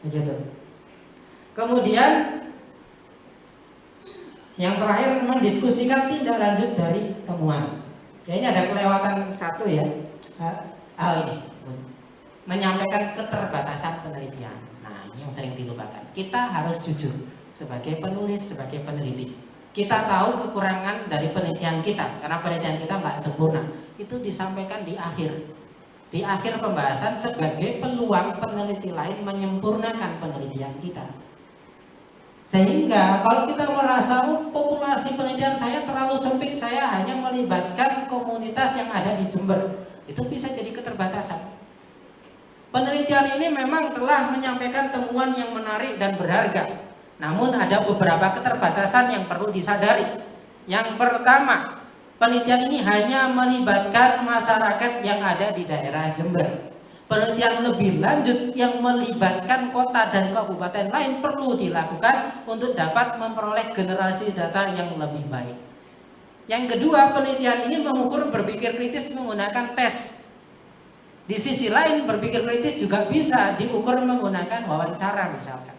gitu. Kemudian yang terakhir mendiskusikan tindak lanjut dari temuan. Ya ini ada kelewatan satu ya, ini menyampaikan keterbatasan penelitian. Nah ini yang sering dilupakan. Kita harus jujur sebagai penulis, sebagai peneliti. Kita tahu kekurangan dari penelitian kita karena penelitian kita nggak sempurna. Itu disampaikan di akhir pembahasan sebagai peluang peneliti lain menyempurnakan penelitian kita. Sehingga kalau kita merasa populasi penelitian saya terlalu sempit, saya hanya melibatkan komunitas yang ada di Jember, itu bisa jadi keterbatasan. Penelitian ini memang telah menyampaikan temuan yang menarik dan berharga. Namun ada beberapa keterbatasan yang perlu disadari. Yang pertama, penelitian ini hanya melibatkan masyarakat yang ada di daerah Jember. Penelitian lebih lanjut yang melibatkan kota dan kabupaten lain perlu dilakukan untuk dapat memperoleh generasi data yang lebih baik. Yang kedua, penelitian ini mengukur berpikir kritis menggunakan tes. Di sisi lain, berpikir kritis juga bisa diukur menggunakan wawancara misalkan.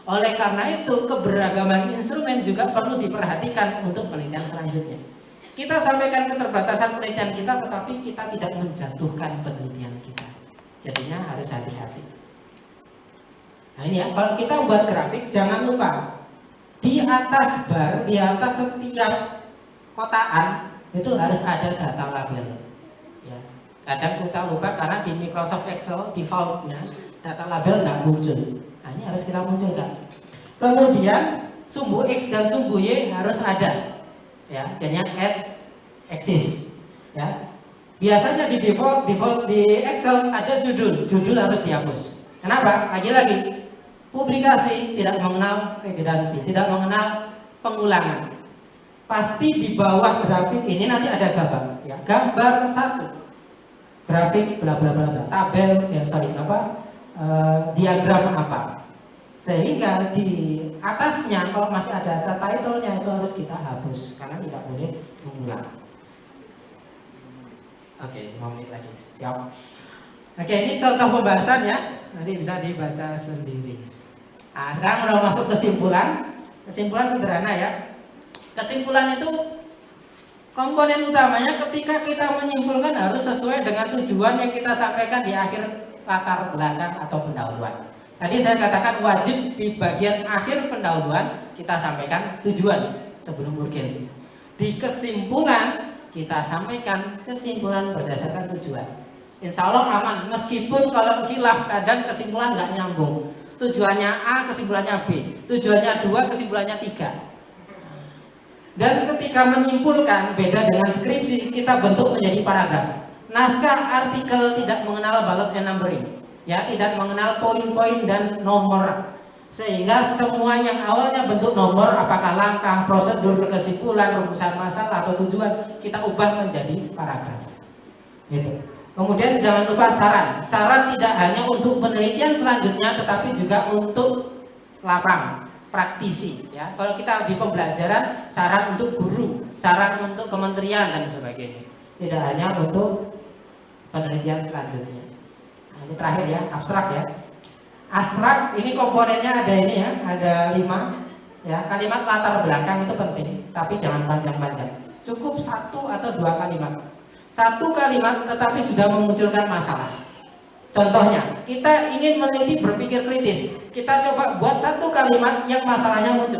Oleh karena itu, keberagaman instrumen juga perlu diperhatikan untuk penelitian selanjutnya. Kita sampaikan keterbatasan penelitian kita, tetapi kita tidak menjatuhkan penelitian kita. Jadinya harus hati-hati. Nah ini ya, kalau kita buat grafik, jangan lupa di atas bar, di atas setiap kotaan itu harus ada data label. Ya. Kadang kita lupa karena di Microsoft Excel defaultnya data label tidak muncul. Nah ini harus kita munculkan. Kemudian sumbu X dan sumbu Y harus ada. Ya, jadinya add exist. Ya. Biasanya di default di Excel ada judul harus dihapus. Kenapa? Lagi-lagi publikasi tidak mengenal redundansi, tidak mengenal pengulangan. Pasti di bawah grafik ini nanti ada gambar, ya. Gambar 1, grafik bla bla bla, tabel, diagram apa. Sehingga di atasnya kalau masih ada title-nya itu harus kita hapus karena tidak boleh mengulang. Oke, 5 menit lagi. Siap. Oke, ini contoh pembahasan ya, nanti bisa dibaca sendiri. Nah, sekarang udah masuk kesimpulan. Kesimpulan sederhana ya. Kesimpulan itu komponen utamanya ketika kita menyimpulkan harus sesuai dengan tujuan yang kita sampaikan di akhir latar belakang atau pendahuluan. Tadi saya katakan wajib di bagian akhir pendahuluan kita sampaikan tujuan sebelum urgensi. Di kesimpulan kita sampaikan kesimpulan berdasarkan tujuan. Insya Allah aman, meskipun kalau khilaf kadang kesimpulan nggak nyambung. Tujuannya A, kesimpulannya B. Tujuannya 2, kesimpulannya 3. Dan ketika menyimpulkan, beda dengan skripsi, kita bentuk menjadi paragraf. Naskah artikel tidak mengenal ballot and numbering, ya, tidak mengenal poin-poin dan nomor, sehingga semua yang awalnya bentuk nomor, apakah langkah, prosedur, kesimpulan, rumusan masalah atau tujuan, kita ubah menjadi paragraf. Gitu. Kemudian jangan lupa saran. Saran tidak hanya untuk penelitian selanjutnya, tetapi juga untuk lapang, praktisi. Ya, kalau kita di pembelajaran, saran untuk guru, saran untuk kementerian dan sebagainya. Tidak hanya untuk penelitian selanjutnya. Nah, ini terakhir ya, abstrak ya. Abstrak ini komponennya ada ini ya, ada 5. Ya, kalimat latar belakang itu penting, tapi jangan panjang-panjang. Cukup 1 atau 2 kalimat. 1 kalimat tetapi sudah memunculkan masalah. Contohnya, kita ingin meneliti berpikir kritis. Kita coba buat 1 kalimat yang masalahnya muncul.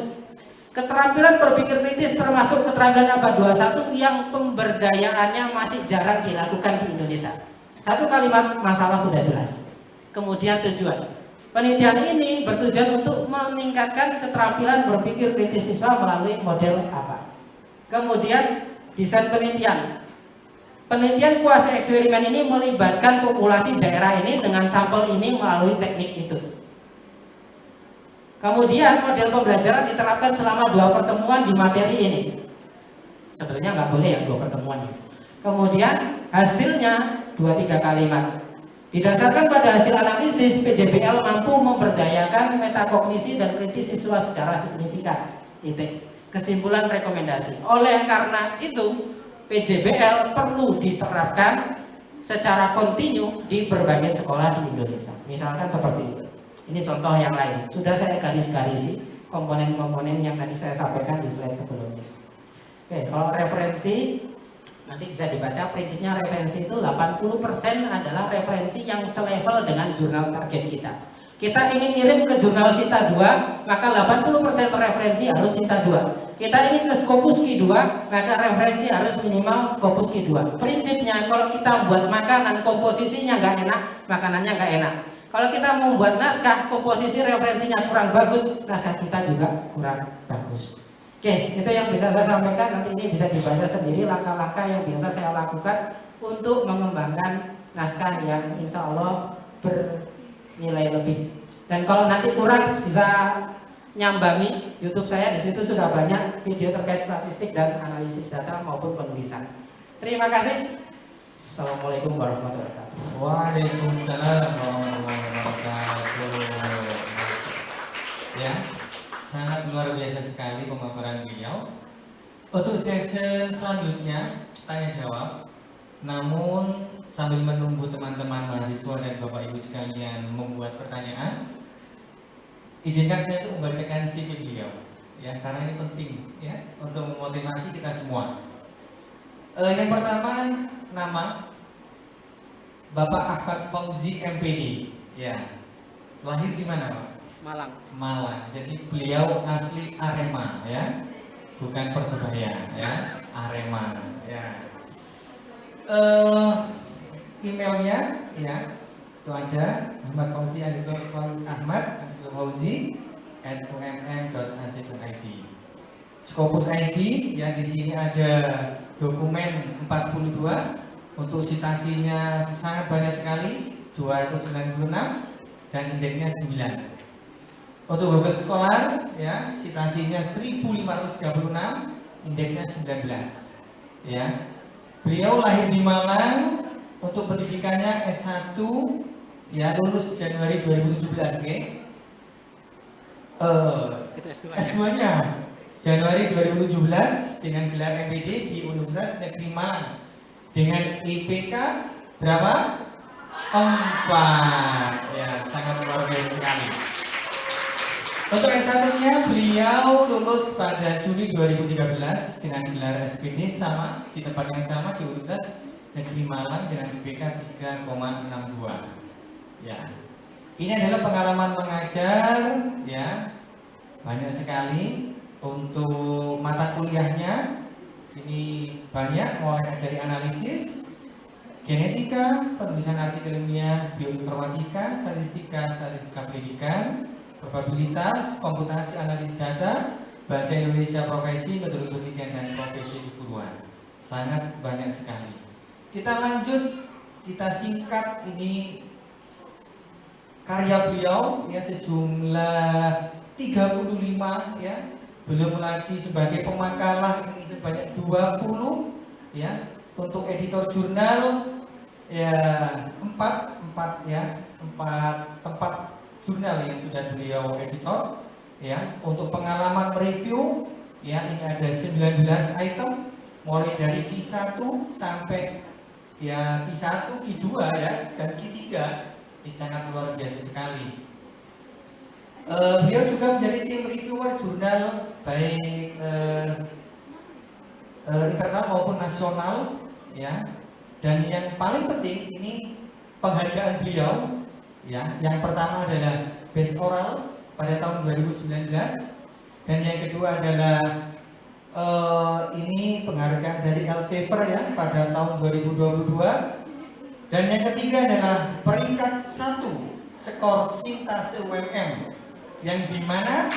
Keterampilan berpikir kritis termasuk keterampilan abad 21 yang pemberdayaannya masih jarang dilakukan di Indonesia. 1 kalimat masalah sudah jelas. Kemudian tujuan. Penelitian ini bertujuan untuk meningkatkan keterampilan berpikir kritis siswa melalui model apa. Kemudian desain penelitian. Penelitian kuasi eksperimen ini melibatkan populasi daerah ini dengan sampel ini melalui teknik itu. Kemudian model pembelajaran diterapkan selama 2 pertemuan di materi ini. Sebenarnya nggak boleh ya 2 pertemuan. Kemudian hasilnya 2-3 kalimat. Didasarkan pada hasil analisis, PJBL mampu memberdayakan metakognisi dan kritis siswa secara signifikan. Titik. Kesimpulan rekomendasi. Oleh karena itu, PJBL perlu diterapkan secara kontinu di berbagai sekolah di Indonesia. Misalkan seperti itu. Ini contoh yang lain. Sudah saya garis-garisi komponen-komponen yang tadi saya sampaikan di slide sebelumnya. Oke, kalau referensi nanti bisa dibaca, prinsipnya referensi itu 80% adalah referensi yang selevel dengan jurnal target kita. Kita ingin ngirim ke jurnal Sinta 2, maka 80% referensi harus Sinta 2. Kita ingin ke Scopus Q2, maka referensi harus minimal Scopus Q2. Prinsipnya kalau kita buat makanan komposisinya nggak enak, makanannya nggak enak. Kalau kita mau buat naskah, komposisi referensinya kurang bagus, naskah kita juga kurang bagus. Oke, itu yang bisa saya sampaikan. Nanti ini bisa dibaca sendiri langkah-langkah yang biasa saya lakukan untuk mengembangkan naskah yang insya Allah bernilai lebih. Dan kalau nanti kurang, bisa nyambangi YouTube saya. Di situ sudah banyak video terkait statistik dan analisis data maupun penulisan. Terima kasih. Assalamualaikum warahmatullahi wabarakatuh. Waalaikumsalam warahmatullahi wabarakatuh. Ya, sangat luar biasa sekali pemaparan beliau. Untuk sesi selanjutnya tanya jawab. Namun sambil menunggu teman-teman mahasiswa dan Bapak Ibu sekalian membuat pertanyaan, izinkan saya untuk membacakan CV beliau, ya, karena ini penting ya untuk memotivasi kita semua. Yang pertama, nama Bapak Ahmad Fauzi MPD, ya. Lahir di mana, Pak? Malang. Malang. Jadi beliau asli Arema, ya, bukan Persebaya, ya, Arema, ya. Emailnya, ya, itu ada ahmad_fauzi@umm.ac.id. Scopus ID, ya, di sini ada dokumen 42. Untuk citasinya sangat banyak sekali, 296 dan indeksnya 9. Untuk Google Scholar, ya, citasinya 1536, indeksnya 19. Ya. Beliau lahir di Malang, untuk pendidikannya S1, ya, lulus Januari 2017, oke. S2-nya Januari 2017 dengan gelar MPD di Universitas Negeri Malang dengan IPK berapa? 4. Ya, sangat luar biasa sekali. Untuk yang satunya, beliau lulus pada Juni 2013 dengan gelar SPD sama di tempat yang sama di Universitas Negeri Malang dengan IPK 3,62. Ya, ini adalah pengalaman mengajar, ya, banyak sekali. Untuk mata kuliahnya ini banyak, mulai dari analisis, genetika, penulisan artikel ilmiah, bioinformatika, statistika pendidikan, probabilitas, komputasi analisis data, bahasa Indonesia profesi, metode pendidikan dan profesi keguruan. Sangat banyak sekali. Kita lanjut, kita singkat ini karya beliau ya, sejumlah 35 ya. Belum lagi sebagai pemakalah ini sebanyak 20 ya. Untuk editor jurnal ya 4 tempat jurnal yang sudah beliau editor ya. Untuk pengalaman mereview ya, ini ada 19 item mulai dari Q1 sampai ya Q1, Q2 ya dan Q3. Ini sangat luar biasa sekali. Beliau juga menjadi tim reviewer jurnal baik internal maupun nasional ya. Dan yang paling penting ini penghargaan beliau ya. Yang pertama adalah Best Oral pada tahun 2019 dan yang kedua adalah ini penghargaan dari Elsevier ya pada tahun 2022 dan yang ketiga adalah peringkat 1 skor Sintase UMM yang dimana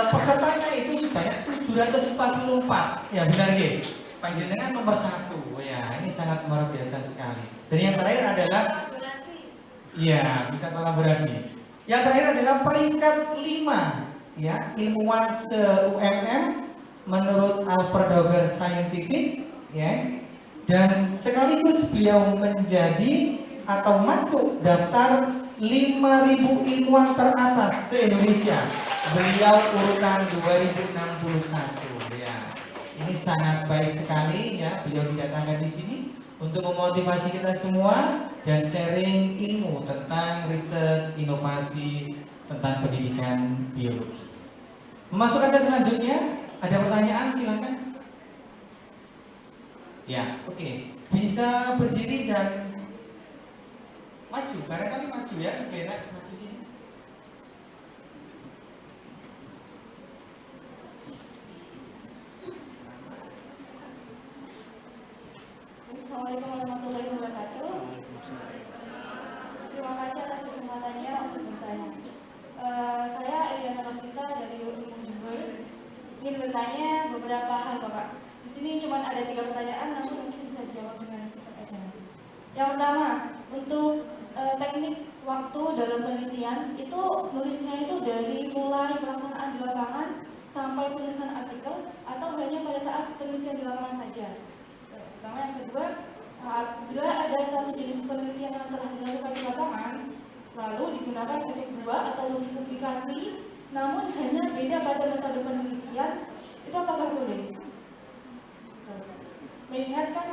pesertanya itu sebanyak 744 ya, benar ya, panjenengan nomor 1 ya. Ini sangat luar biasa sekali. Dan yang terakhir adalah ya, bisa kolaborasi. Yang terakhir adalah peringkat 5 ya, ilmuwan se-UMM menurut Alfred Doger Scientific ya. Dan sekaligus beliau menjadi atau masuk daftar 5.000 ilmuwan teratas se-Indonesia. Beliau urutan 2061 ya. Ini sangat baik sekali ya, beliau didatangkan di sini untuk memotivasi kita semua dan sharing ilmu tentang riset, inovasi tentang pendidikan biologi. Memasukkan ke selanjutnya, ada pertanyaan silakan. Ya, oke. Bisa berdiri dan maju, barangkali maju ya, enak maju sini. Assalamualaikum warahmatullahi wabarakatuh. Terima kasih atas kesempatannya untuk bertanya. Saya Eliana Masita dari UNMU Jember. Ingin bertanya beberapa hal, Bapak. Di sini cuma ada 3 pertanyaan, namun mungkin bisa dijawab dengan singkat aja. Yang pertama, untuk teknik waktu dalam penelitian itu nulisnya itu dari mulai pelaksanaan di lapangan sampai penulisan artikel atau hanya pada saat penelitian di lapangan saja. Pertama. Yang kedua, bila ada satu jenis penelitian yang telah dilakukan di lapangan lalu digunakan metode kedua atau lebih publikasi namun hanya beda pada metode penelitian, itu apakah boleh? Mengingat kan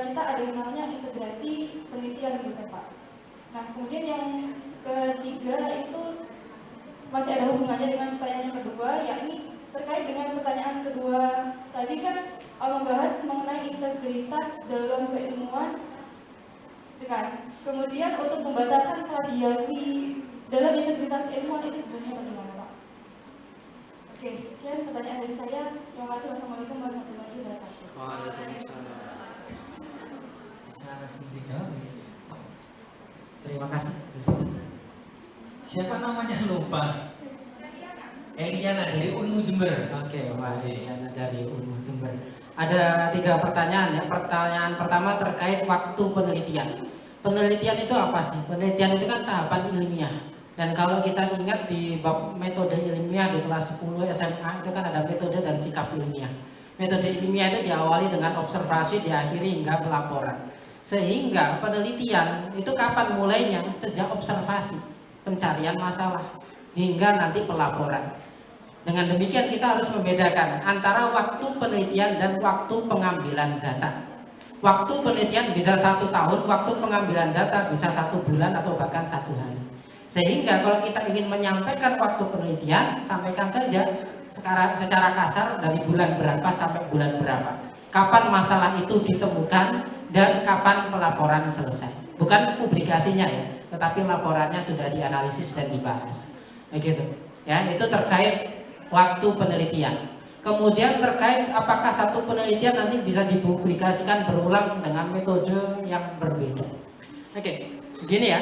kita ada yang namanya integrasi penelitian gitu Pak. Nah kemudian yang ketiga itu masih ada hubungannya dengan pertanyaan yang kedua, yakni terkait dengan pertanyaan kedua tadi kan membahas mengenai integritas dalam keilmuan, kan? Kemudian untuk pembatasan plagiasi dalam integritas keilmuan itu sebenarnya bagaimana Pak? Oke, sekian pertanyaan dari saya. Terima kasih. Wassalamualaikum warahmatullahi wabarakatuh. Waalaikumsalam. Bisa langsung dijawab ya? Terima kasih. Siapa namanya lupa? Eliana dari UNMU Jember. Oke, Pak Eliana dari UNMU Jember. Ada 3 pertanyaan ya. Pertanyaan pertama terkait waktu penelitian. Penelitian itu apa sih? Penelitian itu kan tahapan ilmiah. Dan kalau kita ingat di bab metode ilmiah di kelas 10 SMA itu kan ada metode dan sikap ilmiah. Metode ilmiah itu diawali dengan observasi, diakhiri hingga pelaporan. Sehingga penelitian itu kapan mulainya? Sejak observasi, pencarian masalah, hingga nanti pelaporan. Dengan demikian kita harus membedakan antara waktu penelitian dan waktu pengambilan data. Waktu penelitian bisa 1 tahun, waktu pengambilan data bisa 1 bulan atau bahkan 1 hari. Sehingga kalau kita ingin menyampaikan waktu penelitian, sampaikan saja secara kasar dari bulan berapa sampai bulan berapa. Kapan masalah itu ditemukan dan kapan pelaporan selesai. Bukan publikasinya ya, tetapi laporannya sudah dianalisis dan dibahas. Begitu. Ya, itu terkait waktu penelitian. Kemudian terkait apakah satu penelitian nanti bisa dipublikasikan berulang dengan metode yang berbeda. Oke, gini ya.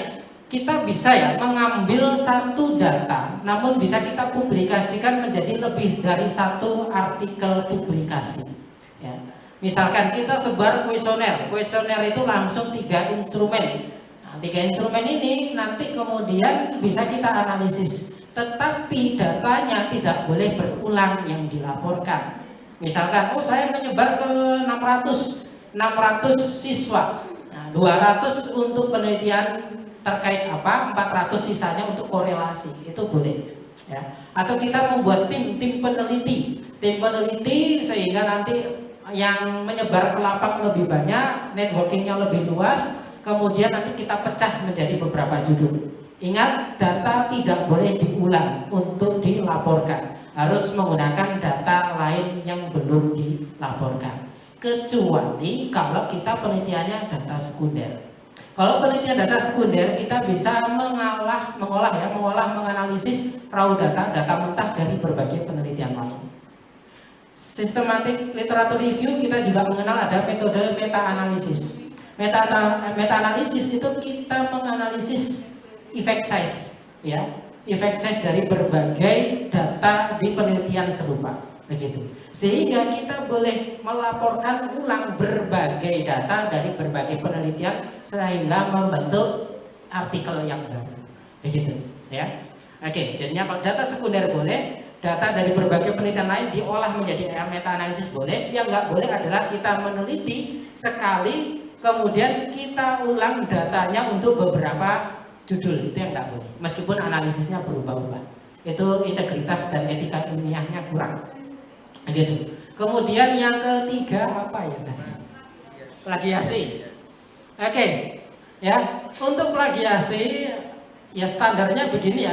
Kita bisa ya mengambil satu data, namun bisa kita publikasikan menjadi lebih dari 1 artikel publikasi. Ya. Misalkan kita sebar kuesioner itu langsung 3 instrumen. Nah, 3 instrumen ini nanti kemudian bisa kita analisis, tetapi datanya tidak boleh berulang yang dilaporkan. Misalkan, saya menyebar ke 600 siswa, nah, 200 untuk penelitian terkait apa, 400 sisanya untuk korelasi, itu boleh ya. Atau kita membuat tim peneliti sehingga nanti yang menyebar ke lapang lebih banyak, networkingnya lebih luas, kemudian nanti kita pecah menjadi beberapa judul. Ingat, data tidak boleh diulang untuk dilaporkan, harus menggunakan data lain yang belum dilaporkan, kecuali kalau kita penelitiannya data sekunder. Kalau penelitian data sekunder, kita bisa mengolah, menganalisis raw data mentah dari berbagai penelitian lain. Systematic literature review, kita juga mengenal ada metode meta-analisis. Meta-analisis itu kita menganalisis effect size, ya, effect size dari berbagai data di penelitian serupa, begitu. Sehingga kita boleh melaporkan ulang berbagai data dari berbagai penelitian sehingga membentuk artikel yang baru, begitu ya. Oke, jadinya kalau data sekunder boleh, data dari berbagai penelitian lain diolah menjadi meta-analisis boleh. Yang nggak boleh adalah kita meneliti sekali kemudian kita ulang datanya untuk beberapa judul, itu yang nggak boleh. Meskipun analisisnya berubah-ubah, itu integritas dan etika ilmiahnya kurang. Gitu. Kemudian yang ketiga apa ya? Plagiasi. Oke, ya. Untuk plagiasi ya standarnya begini ya.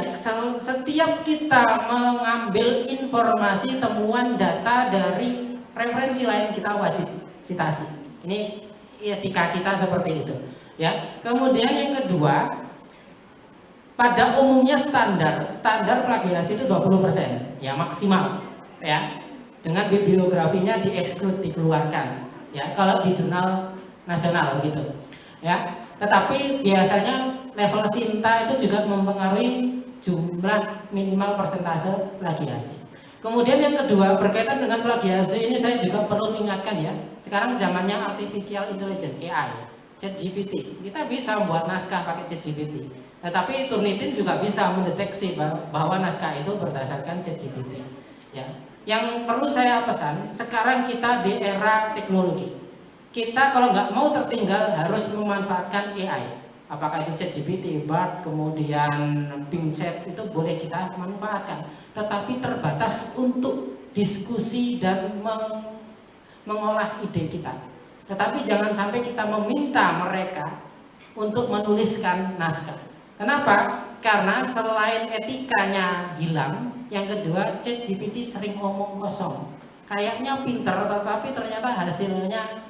Setiap kita mengambil informasi temuan data dari referensi lain, kita wajib citasi. Ini etika kita seperti itu, ya. Kemudian yang kedua, pada umumnya standar plagiasi itu 20%, ya maksimal, ya. Dengan bibliografinya dikeluarkan, ya, kalau di jurnal nasional gitu, ya. Tetapi biasanya level Sinta itu juga mempengaruhi jumlah minimal persentase plagiasi. Kemudian yang kedua berkaitan dengan plagiasi ini saya juga perlu mengingatkan ya. Sekarang zamannya artificial intelligence (AI), ChatGPT. Kita bisa membuat naskah pakai ChatGPT. Tetapi Turnitin juga bisa mendeteksi bahwa naskah itu berdasarkan ChatGPT, ya. Yang perlu saya pesan, sekarang kita di era teknologi. Kita kalau nggak mau tertinggal harus memanfaatkan AI. Apakah itu ChatGPT, Bard, kemudian Bing Chat, itu boleh kita manfaatkan. Tetapi terbatas untuk diskusi dan mengolah ide kita. Tetapi jangan sampai kita meminta mereka untuk menuliskan naskah. Kenapa? Karena selain etikanya hilang, yang kedua ChatGPT sering ngomong kosong. Kayaknya pintar, tetapi ternyata hasilnya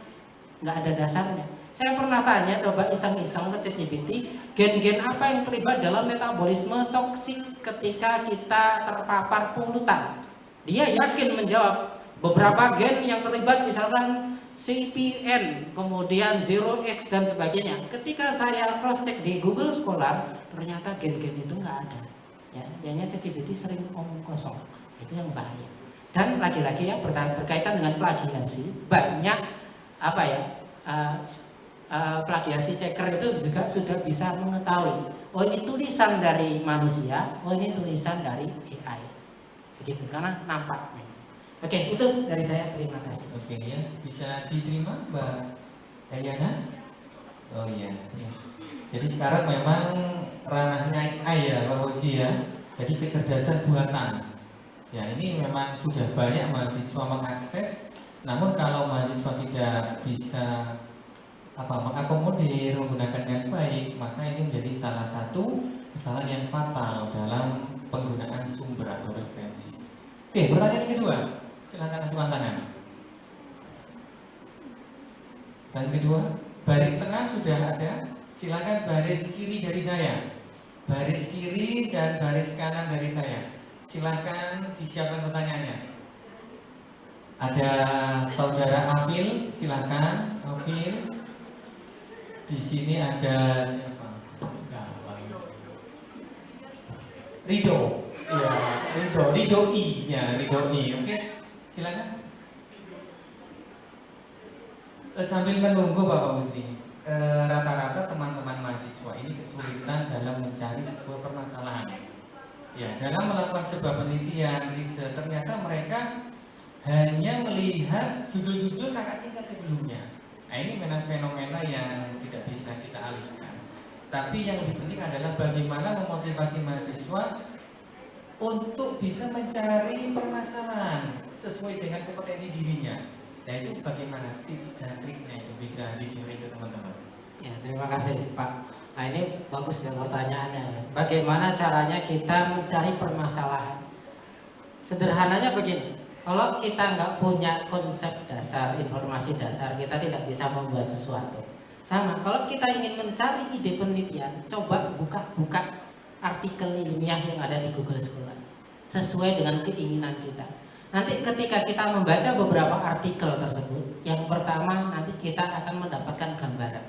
nggak ada dasarnya. Saya pernah tanya, coba iseng-iseng ke ChatGPT, gen-gen apa yang terlibat dalam metabolisme toksik ketika kita terpapar polutan. Dia yakin menjawab beberapa gen yang terlibat, misalkan CPN, kemudian 0x dan sebagainya. Ketika saya cross check di Google Scholar, ternyata gen-gen itu nggak ada. Ya, dianya ChatGPT sering omong kosong, itu yang bahaya. Dan lagi-lagi ya berkaitan dengan plagiasi, banyak apa ya plagiasi checker itu juga sudah bisa mengetahui, oh ini tulisan dari manusia, oh ini tulisan dari AI, begitu, karena nampak. Oke, itu dari saya, terima kasih. Oke ya, bisa diterima Mbak Eliana? Oh iya. Jadi sekarang memang ranahnya AI ya Pak Hoji ya. Jadi kecerdasan buatan. Ya ini memang sudah banyak mahasiswa mengakses. Namun kalau mahasiswa tidak bisa mengakomodir, menggunakan dengan baik, maka ini menjadi salah satu kesalahan yang fatal dalam penggunaan sumber atau referensi. Oke, pertanyaan kedua, silakan ajukan tangan. Yang kedua, baris tengah sudah ada, silakan baris kiri dari saya, baris kiri dan baris kanan dari saya. Silakan disiapkan pertanyaannya. Ada saudara Afil, silakan Afil. Di sini ada siapa? Rido, ya Rido I, ya Rido I. Oke, silakan. Sambil menunggu Bapak Uzi, rata-rata teman-teman mahasiswa ini kesulitan dalam mencari sebuah permasalahan. Ya, dalam melakukan sebuah penelitian, riset, ternyata mereka hanya melihat judul-judul kakak tingkat sebelumnya. Nah, ini memang fenomena yang tidak bisa kita alihkan. Tapi yang lebih penting adalah bagaimana memotivasi mahasiswa untuk bisa mencari permasalahan sesuai dengan kompetensi dirinya. Nah, itu bagaimana tips dan triknya itu bisa di-share ke teman-teman. Ya, terima kasih Pak. Nah, ini bagus ya pertanyaannya. Bagaimana caranya kita mencari permasalahan? Sederhananya begini. Kalau kita nggak punya konsep dasar, informasi dasar, kita tidak bisa membuat sesuatu. Sama, kalau kita ingin mencari ide penelitian, coba buka artikel ilmiah yang ada di Google Scholar sesuai dengan keinginan kita. Nanti ketika kita membaca beberapa artikel tersebut, yang pertama nanti kita akan mendapatkan gambaran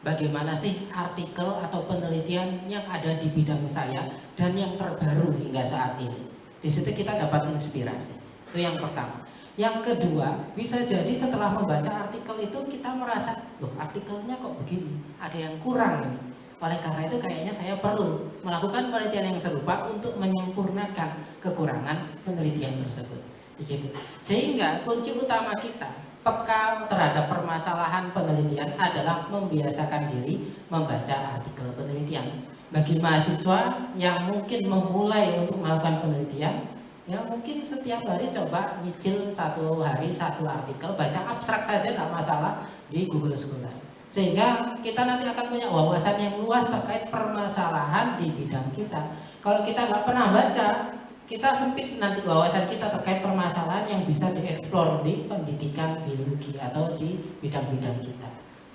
bagaimana sih artikel atau penelitian yang ada di bidang saya dan yang terbaru hingga saat ini. Di situ kita dapat inspirasi. Itu yang pertama. Yang kedua, bisa jadi setelah membaca artikel itu kita merasa, loh artikelnya kok begini, ada yang kurang ini. Oleh karena itu kayaknya saya perlu melakukan penelitian yang serupa untuk menyempurnakan kekurangan penelitian tersebut. Begitu. Sehingga kunci utama kita peka terhadap permasalahan penelitian adalah membiasakan diri membaca artikel penelitian. Bagi mahasiswa yang mungkin memulai untuk melakukan penelitian, ya mungkin setiap hari coba nyicil satu hari satu artikel, baca abstrak saja tidak masalah di Google Scholar, sehingga kita nanti akan punya wawasan yang luas terkait permasalahan di bidang kita. Kalau kita nggak pernah baca, kita sempit nanti wawasan kita terkait permasalahan yang bisa dieksplor di pendidikan biologi atau di bidang-bidang kita.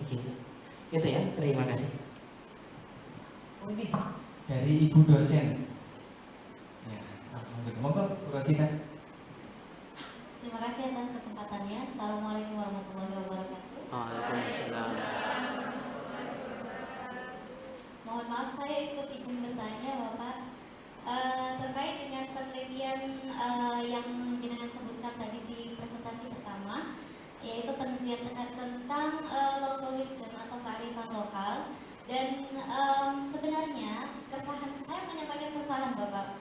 Begitu. Itu ya, terima kasih. Oh, ini dari Ibu dosen. Monggo, Bu Rosita. Terima kasih atas kesempatannya. Assalamualaikum warahmatullahi wabarakatuh. Waalaikumsalam. Mohon maaf saya ikut izin bertanya Bapak terkait dengan penelitian yang jenengan sebutkan tadi di presentasi pertama, yaitu penelitian tentang local wisdom atau kearifan lokal. Dan sebenarnya saya menyampaikan keresahan Bapak.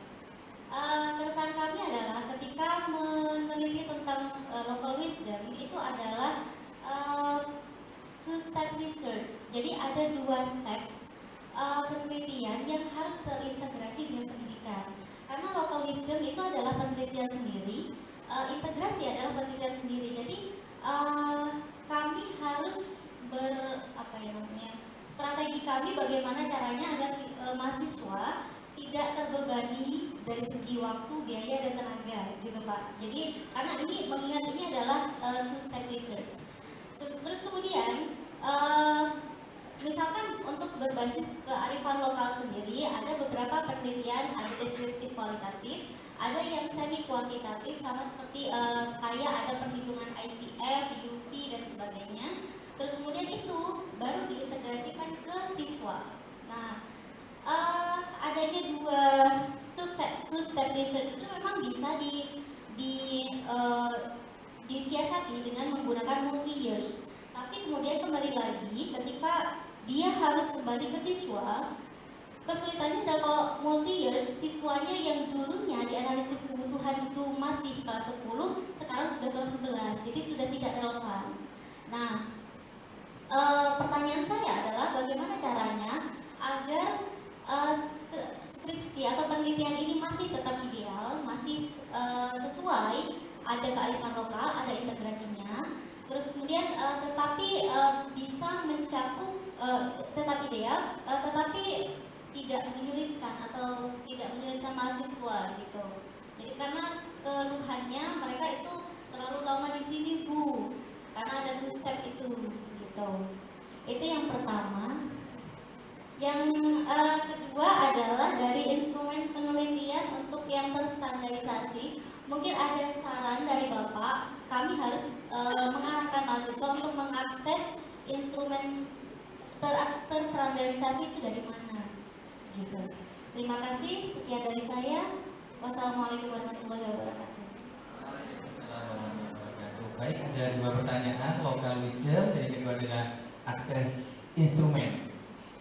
Keresahan kami adalah ketika meneliti tentang local wisdom itu adalah two-step research. Jadi ada 2 steps penelitian yang harus terintegrasi dengan pendidikan. Karena local wisdom itu adalah penelitian sendiri, integrasi adalah penelitian sendiri. Jadi kami harus strategi kami bagaimana caranya agar mahasiswa tidak terbebani dari segi waktu, biaya, dan tenaga, gitu Pak. Jadi karena ini mengingat ini adalah two-step research. Terus kemudian misalkan untuk berbasis kearifan lokal sendiri ada beberapa penelitian, ada deskriptif kualitatif, ada yang semi kuantitatif sama seperti kayak ada perhitungan ICF, UV dan sebagainya. Terus kemudian itu baru diintegrasikan ke siswa. Nah, adanya two step research itu memang bisa disiasati dengan menggunakan multi years. Tapi kemudian kembali lagi ketika dia harus kembali ke siswa, kesulitannya adalah kalau multi years siswanya yang dulunya dianalisis kebutuhan itu masih kelas 10, sekarang sudah kelas 11, jadi sudah tidak relevan. Nah, pertanyaan saya adalah bagaimana caranya agar skripsi atau penelitian ini masih tetap ideal, masih sesuai, ada kearifan lokal, ada integrasinya. Terus kemudian tetapi bisa mencakup tetap ideal, tetapi tidak menyulitkan atau tidak menyulitkan mahasiswa gitu. Jadi karena keluhannya mereka itu terlalu lama di sini Bu, karena ada two step itu gitu. Itu yang pertama. Yang kedua adalah dari instrumen penelitian untuk yang terstandarisasi. Mungkin ada saran dari Bapak, kami harus mengarahkan mahasiswa untuk mengakses instrumen terstandarisasi itu dari mana gitu. Terima kasih, sekian dari saya. Wassalamualaikum warahmatullahi wabarakatuh. Baik, ada 2 pertanyaan, local wisdom, dan yang kedua adalah akses instrumen.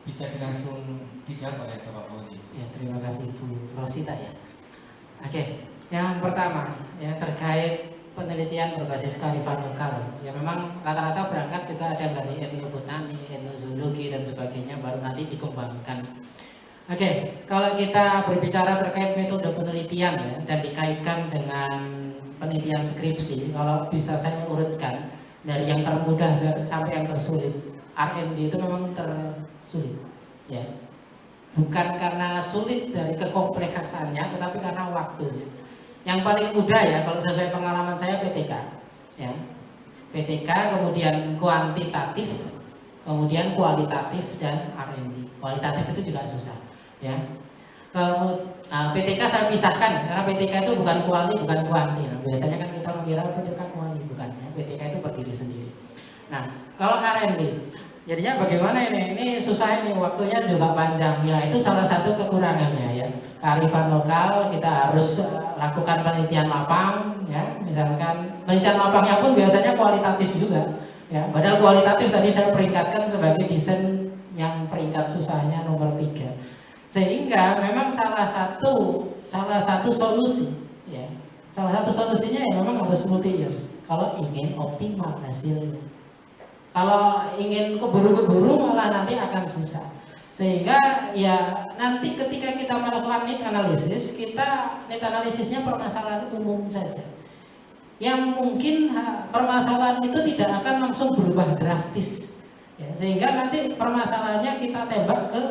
Bisa langsung dijawab oleh Bapak Fauzi. Ya, terima kasih Bu Rosita ya. Oke, yang pertama ya terkait penelitian berbasis kearifan lokal. Ya memang rata-rata berangkat juga ada dari etnobotani, etnozoologi dan sebagainya, baru nanti dikembangkan. Oke, kalau kita berbicara terkait metode penelitian ya, dan dikaitkan dengan penelitian skripsi, kalau bisa saya urutkan dari yang termudah sampai yang tersulit, R&D itu memang tersulit, ya. Bukan karena sulit dari kekompleksannya, tetapi karena waktunya. Yang paling mudah ya, kalau sesuai pengalaman saya PTK, ya. PTK, kemudian kuantitatif, kemudian kualitatif dan R&D. Kualitatif itu juga susah, ya. PTK saya pisahkan karena PTK itu bukan kuali, bukan kuanti. Nah, biasanya kan kita mengira PTK kuali, bukan. Ya. PTK itu berdiri sendiri. Nah, kalau R&D, jadinya bagaimana ini? Ini susah ini, waktunya juga panjang. Ya, itu salah satu kekurangannya ya. Kearifan lokal kita harus lakukan penelitian lapang, ya. Misalkan penelitian lapangnya pun biasanya kualitatif juga. Ya, padahal kualitatif tadi saya peringkatkan sebagai desain yang peringkat susahnya nomor 3. Sehingga memang salah satu solusi ya. Salah satu solusinya ya memang harus multi years kalau ingin optimal hasilnya. Kalau ingin keburu-keburu malah nanti akan susah. Sehingga ya nanti ketika kita melakukan need analysis, kita need analisisnya permasalahan umum saja. Yang mungkin permasalahan itu tidak akan langsung berubah drastis. Ya, sehingga nanti permasalahannya kita tembak ke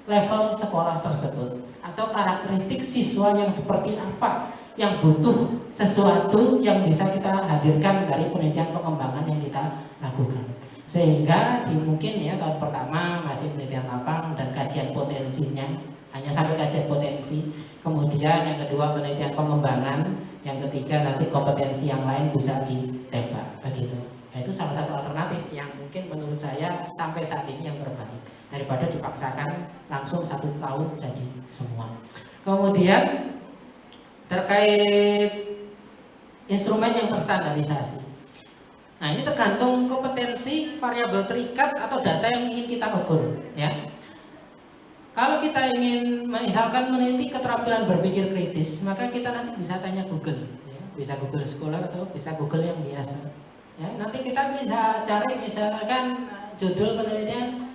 level sekolah tersebut atau karakteristik siswa yang seperti apa yang butuh sesuatu yang bisa kita hadirkan dari penelitian pengembangan yang kita lakukan. Sehingga mungkin ya tahun pertama masih penelitian lapang dan kajian potensinya hanya sampai kajian potensi. Kemudian yang kedua penelitian pengembangan, yang ketiga nanti kompetensi yang lain bisa ditembak begitu. Nah, itu salah satu alternatif yang mungkin menurut saya sampai saat ini yang terbaik daripada dipaksakan langsung 1 tahun jadi semua. Kemudian terkait instrumen yang terstandarisasi. Nah, ini tergantung kompetensi, variabel terikat atau data yang ingin kita ukur, ya. Kalau kita ingin misalkan meneliti keterampilan berpikir kritis, maka kita nanti bisa tanya Google, ya. Bisa Google Scholar atau bisa Google yang biasa. Ya, nanti kita bisa cari misalkan judul penelitian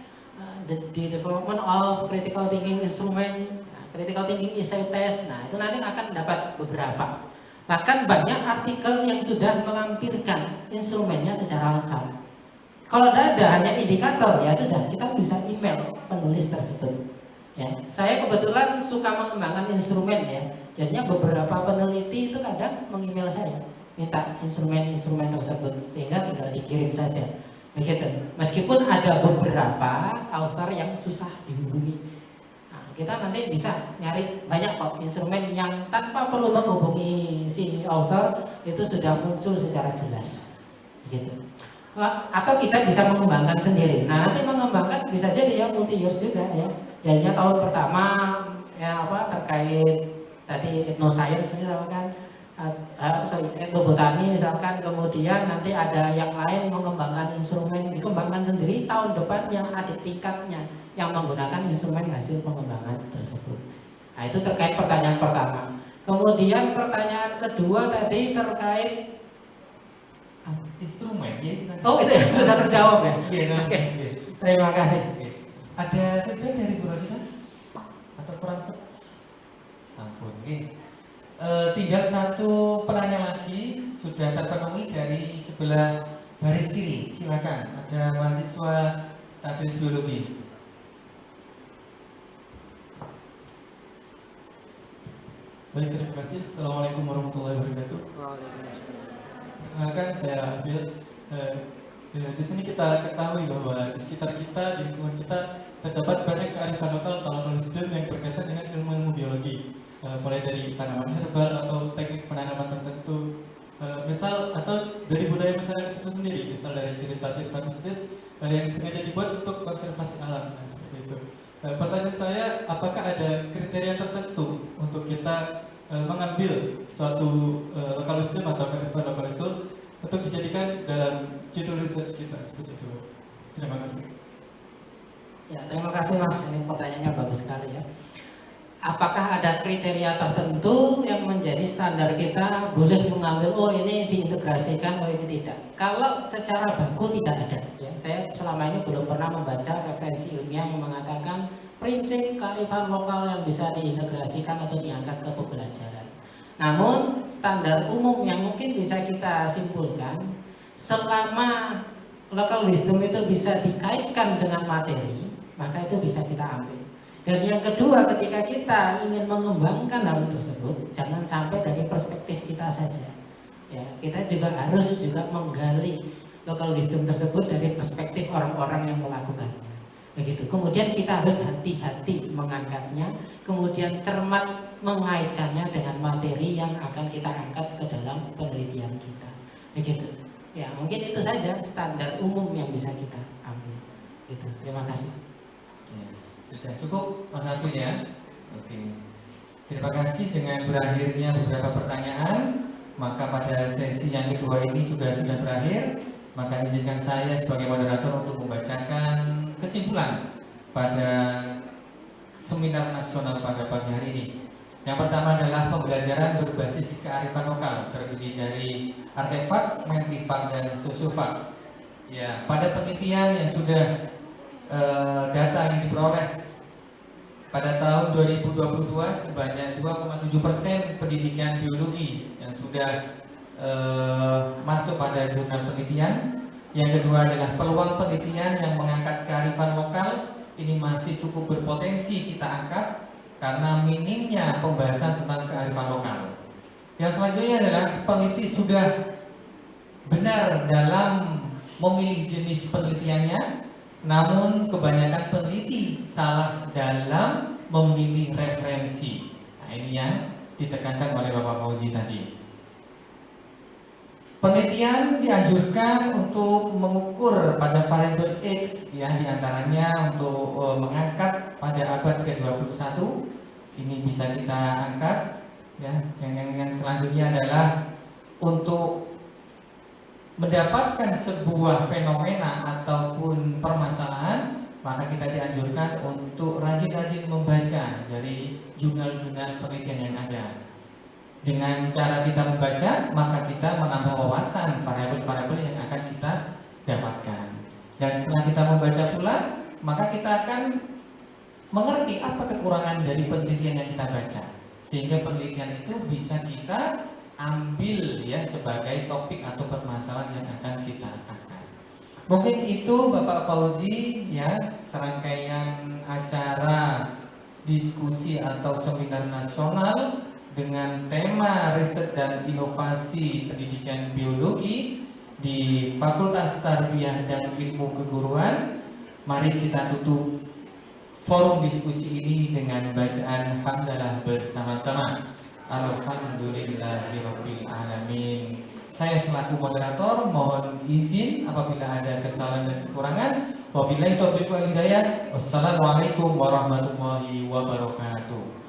the development of critical thinking instrument, critical thinking essay test. Nah, itu nanti akan dapat beberapa. Bahkan banyak artikel yang sudah melampirkan instrumennya secara lengkap. Kalau tidak ada hanya indikator, ya sudah kita bisa email penulis tersebut. Ya, saya kebetulan suka mengembangkan instrumen ya. Jadinya beberapa peneliti itu kadang meng-email saya minta instrumen-instrumen tersebut sehingga tinggal dikirim saja. Begitu. Meskipun ada beberapa author yang susah dihubungi. Nah, kita nanti bisa nyari banyak kok instrumen yang tanpa perlu menghubungi si author itu sudah muncul secara jelas. Begitu. Atau kita bisa mengembangkan sendiri. Nah, nanti mengembangkan bisa jadi ya multi years juga ya. Jadinya tahun pertama ya terkait tadi etnoscience misalkan, etnobotani misalkan, kemudian nanti ada yang lain mengembangkan instrumen, dikembangkan sendiri, tahun depan yang adik tingkatnya yang menggunakan instrumen hasil pengembangan tersebut. Nah, itu terkait pertanyaan pertama. Kemudian pertanyaan kedua tadi terkait instrumen ya. Oh, itu ya, sudah terjawab ya. Oke. Terima kasih. Ada feedback dari Bu Rosita atau kurang tegas? Sampun. Tinggal satu penanya lagi sudah terpenuhi dari sebelah baris kiri, silakan. Ada mahasiswa tadris biologi. Baik, terima kasih. Assalamualaikum warahmatullahi wabarakatuh. Perkenalkan, saya Abil. Di sini kita ketahui bahwa di sekitar kita, di lingkungan kita terdapat banyak kearifan lokal atau local wisdom yang berkaitan dengan ilmu-ilmu biologi, mulai dari tanaman herbal atau teknik penanaman tertentu, misal atau dari budaya masyarakat itu sendiri, misal dari cerita-cerita mistis yang sengaja dibuat untuk konservasi alam, seperti itu. Pertanyaan saya, apakah ada kriteria tertentu untuk kita mengambil suatu local wisdom atau kearifan lokal itu untuk dijadikan dalam judul research kita, seperti itu? Terima kasih. Ya, terima kasih Mas. Ini pertanyaannya bagus sekali ya. Apakah ada kriteria tertentu yang menjadi standar kita boleh mengambil, oh ini diintegrasikan, oh ini tidak? Kalau secara baku tidak ada. Ya, saya selama ini belum pernah membaca referensi ilmiah yang mengatakan prinsip kearifan lokal yang bisa diintegrasikan atau diangkat ke pembelajaran. Namun standar umum yang mungkin bisa kita simpulkan, selama local wisdom itu bisa dikaitkan dengan materi, maka itu bisa kita ambil. Dan yang kedua, ketika kita ingin mengembangkan hal tersebut, jangan sampai dari perspektif kita saja. Ya, kita juga harus menggali local wisdom tersebut dari perspektif orang-orang yang melakukannya. Begitu. Kemudian kita harus hati-hati mengangkatnya, kemudian cermat mengaitkannya dengan materi yang akan kita angkat ke dalam penelitian kita. Begitu. Ya, mungkin itu saja standar umum yang bisa kita ambil. Gitu. Terima kasih. Sudah cukup Mas Afin ya. Oke. Terima kasih. Dengan berakhirnya beberapa pertanyaan, maka pada sesi yang kedua ini juga sudah berakhir. Maka izinkan saya sebagai moderator untuk membacakan kesimpulan pada seminar nasional pada pagi hari ini. Yang pertama adalah pembelajaran berbasis kearifan lokal, terdiri dari artefak, mentifak, dan sosiofak. Ya, pada penelitian yang sudah data yang diperoleh pada tahun 2022 sebanyak 2,7% pendidikan biologi yang sudah masuk pada jurnal penelitian. Yang kedua adalah peluang penelitian yang mengangkat kearifan lokal ini masih cukup berpotensi kita angkat karena minimnya pembahasan tentang kearifan lokal. Yang selanjutnya adalah peneliti sudah benar dalam memilih jenis penelitiannya, namun kebanyakan peneliti salah dalam memilih referensi. Nah, ini yang ditekankan oleh Bapak Fauzi tadi. Penelitian dianjurkan untuk mengukur pada variabel X, ya, diantaranya untuk mengangkat pada abad ke-21. Ini bisa kita angkat, ya. Yang selanjutnya adalah untuk mendapatkan sebuah fenomena ataupun permasalahan, maka kita dianjurkan untuk rajin-rajin membaca dari jurnal-jurnal penelitian yang ada. Dengan cara kita membaca, maka kita menambah wawasan variabel-variabel yang akan kita dapatkan. Dan setelah kita membaca pula, maka kita akan mengerti apa kekurangan dari penelitian yang kita baca, sehingga penelitian itu bisa kita ambil, ya, sebagai topik atau permasalahan yang akan kita angkat. Mungkin itu Bapak Fauzi, ya, serangkaian acara diskusi atau seminar nasional dengan tema riset dan inovasi pendidikan biologi di Fakultas Tarbiyah dan Ilmu Keguruan. Mari kita tutup forum diskusi ini dengan bacaan hamdalah bersama-sama. Alhamdulillahirabbil alamin. Saya selaku moderator mohon izin apabila ada kesalahan dan kekurangan. Wabillahi taufiq wal hidayah. Wassalamualaikum warahmatullahi wabarakatuh.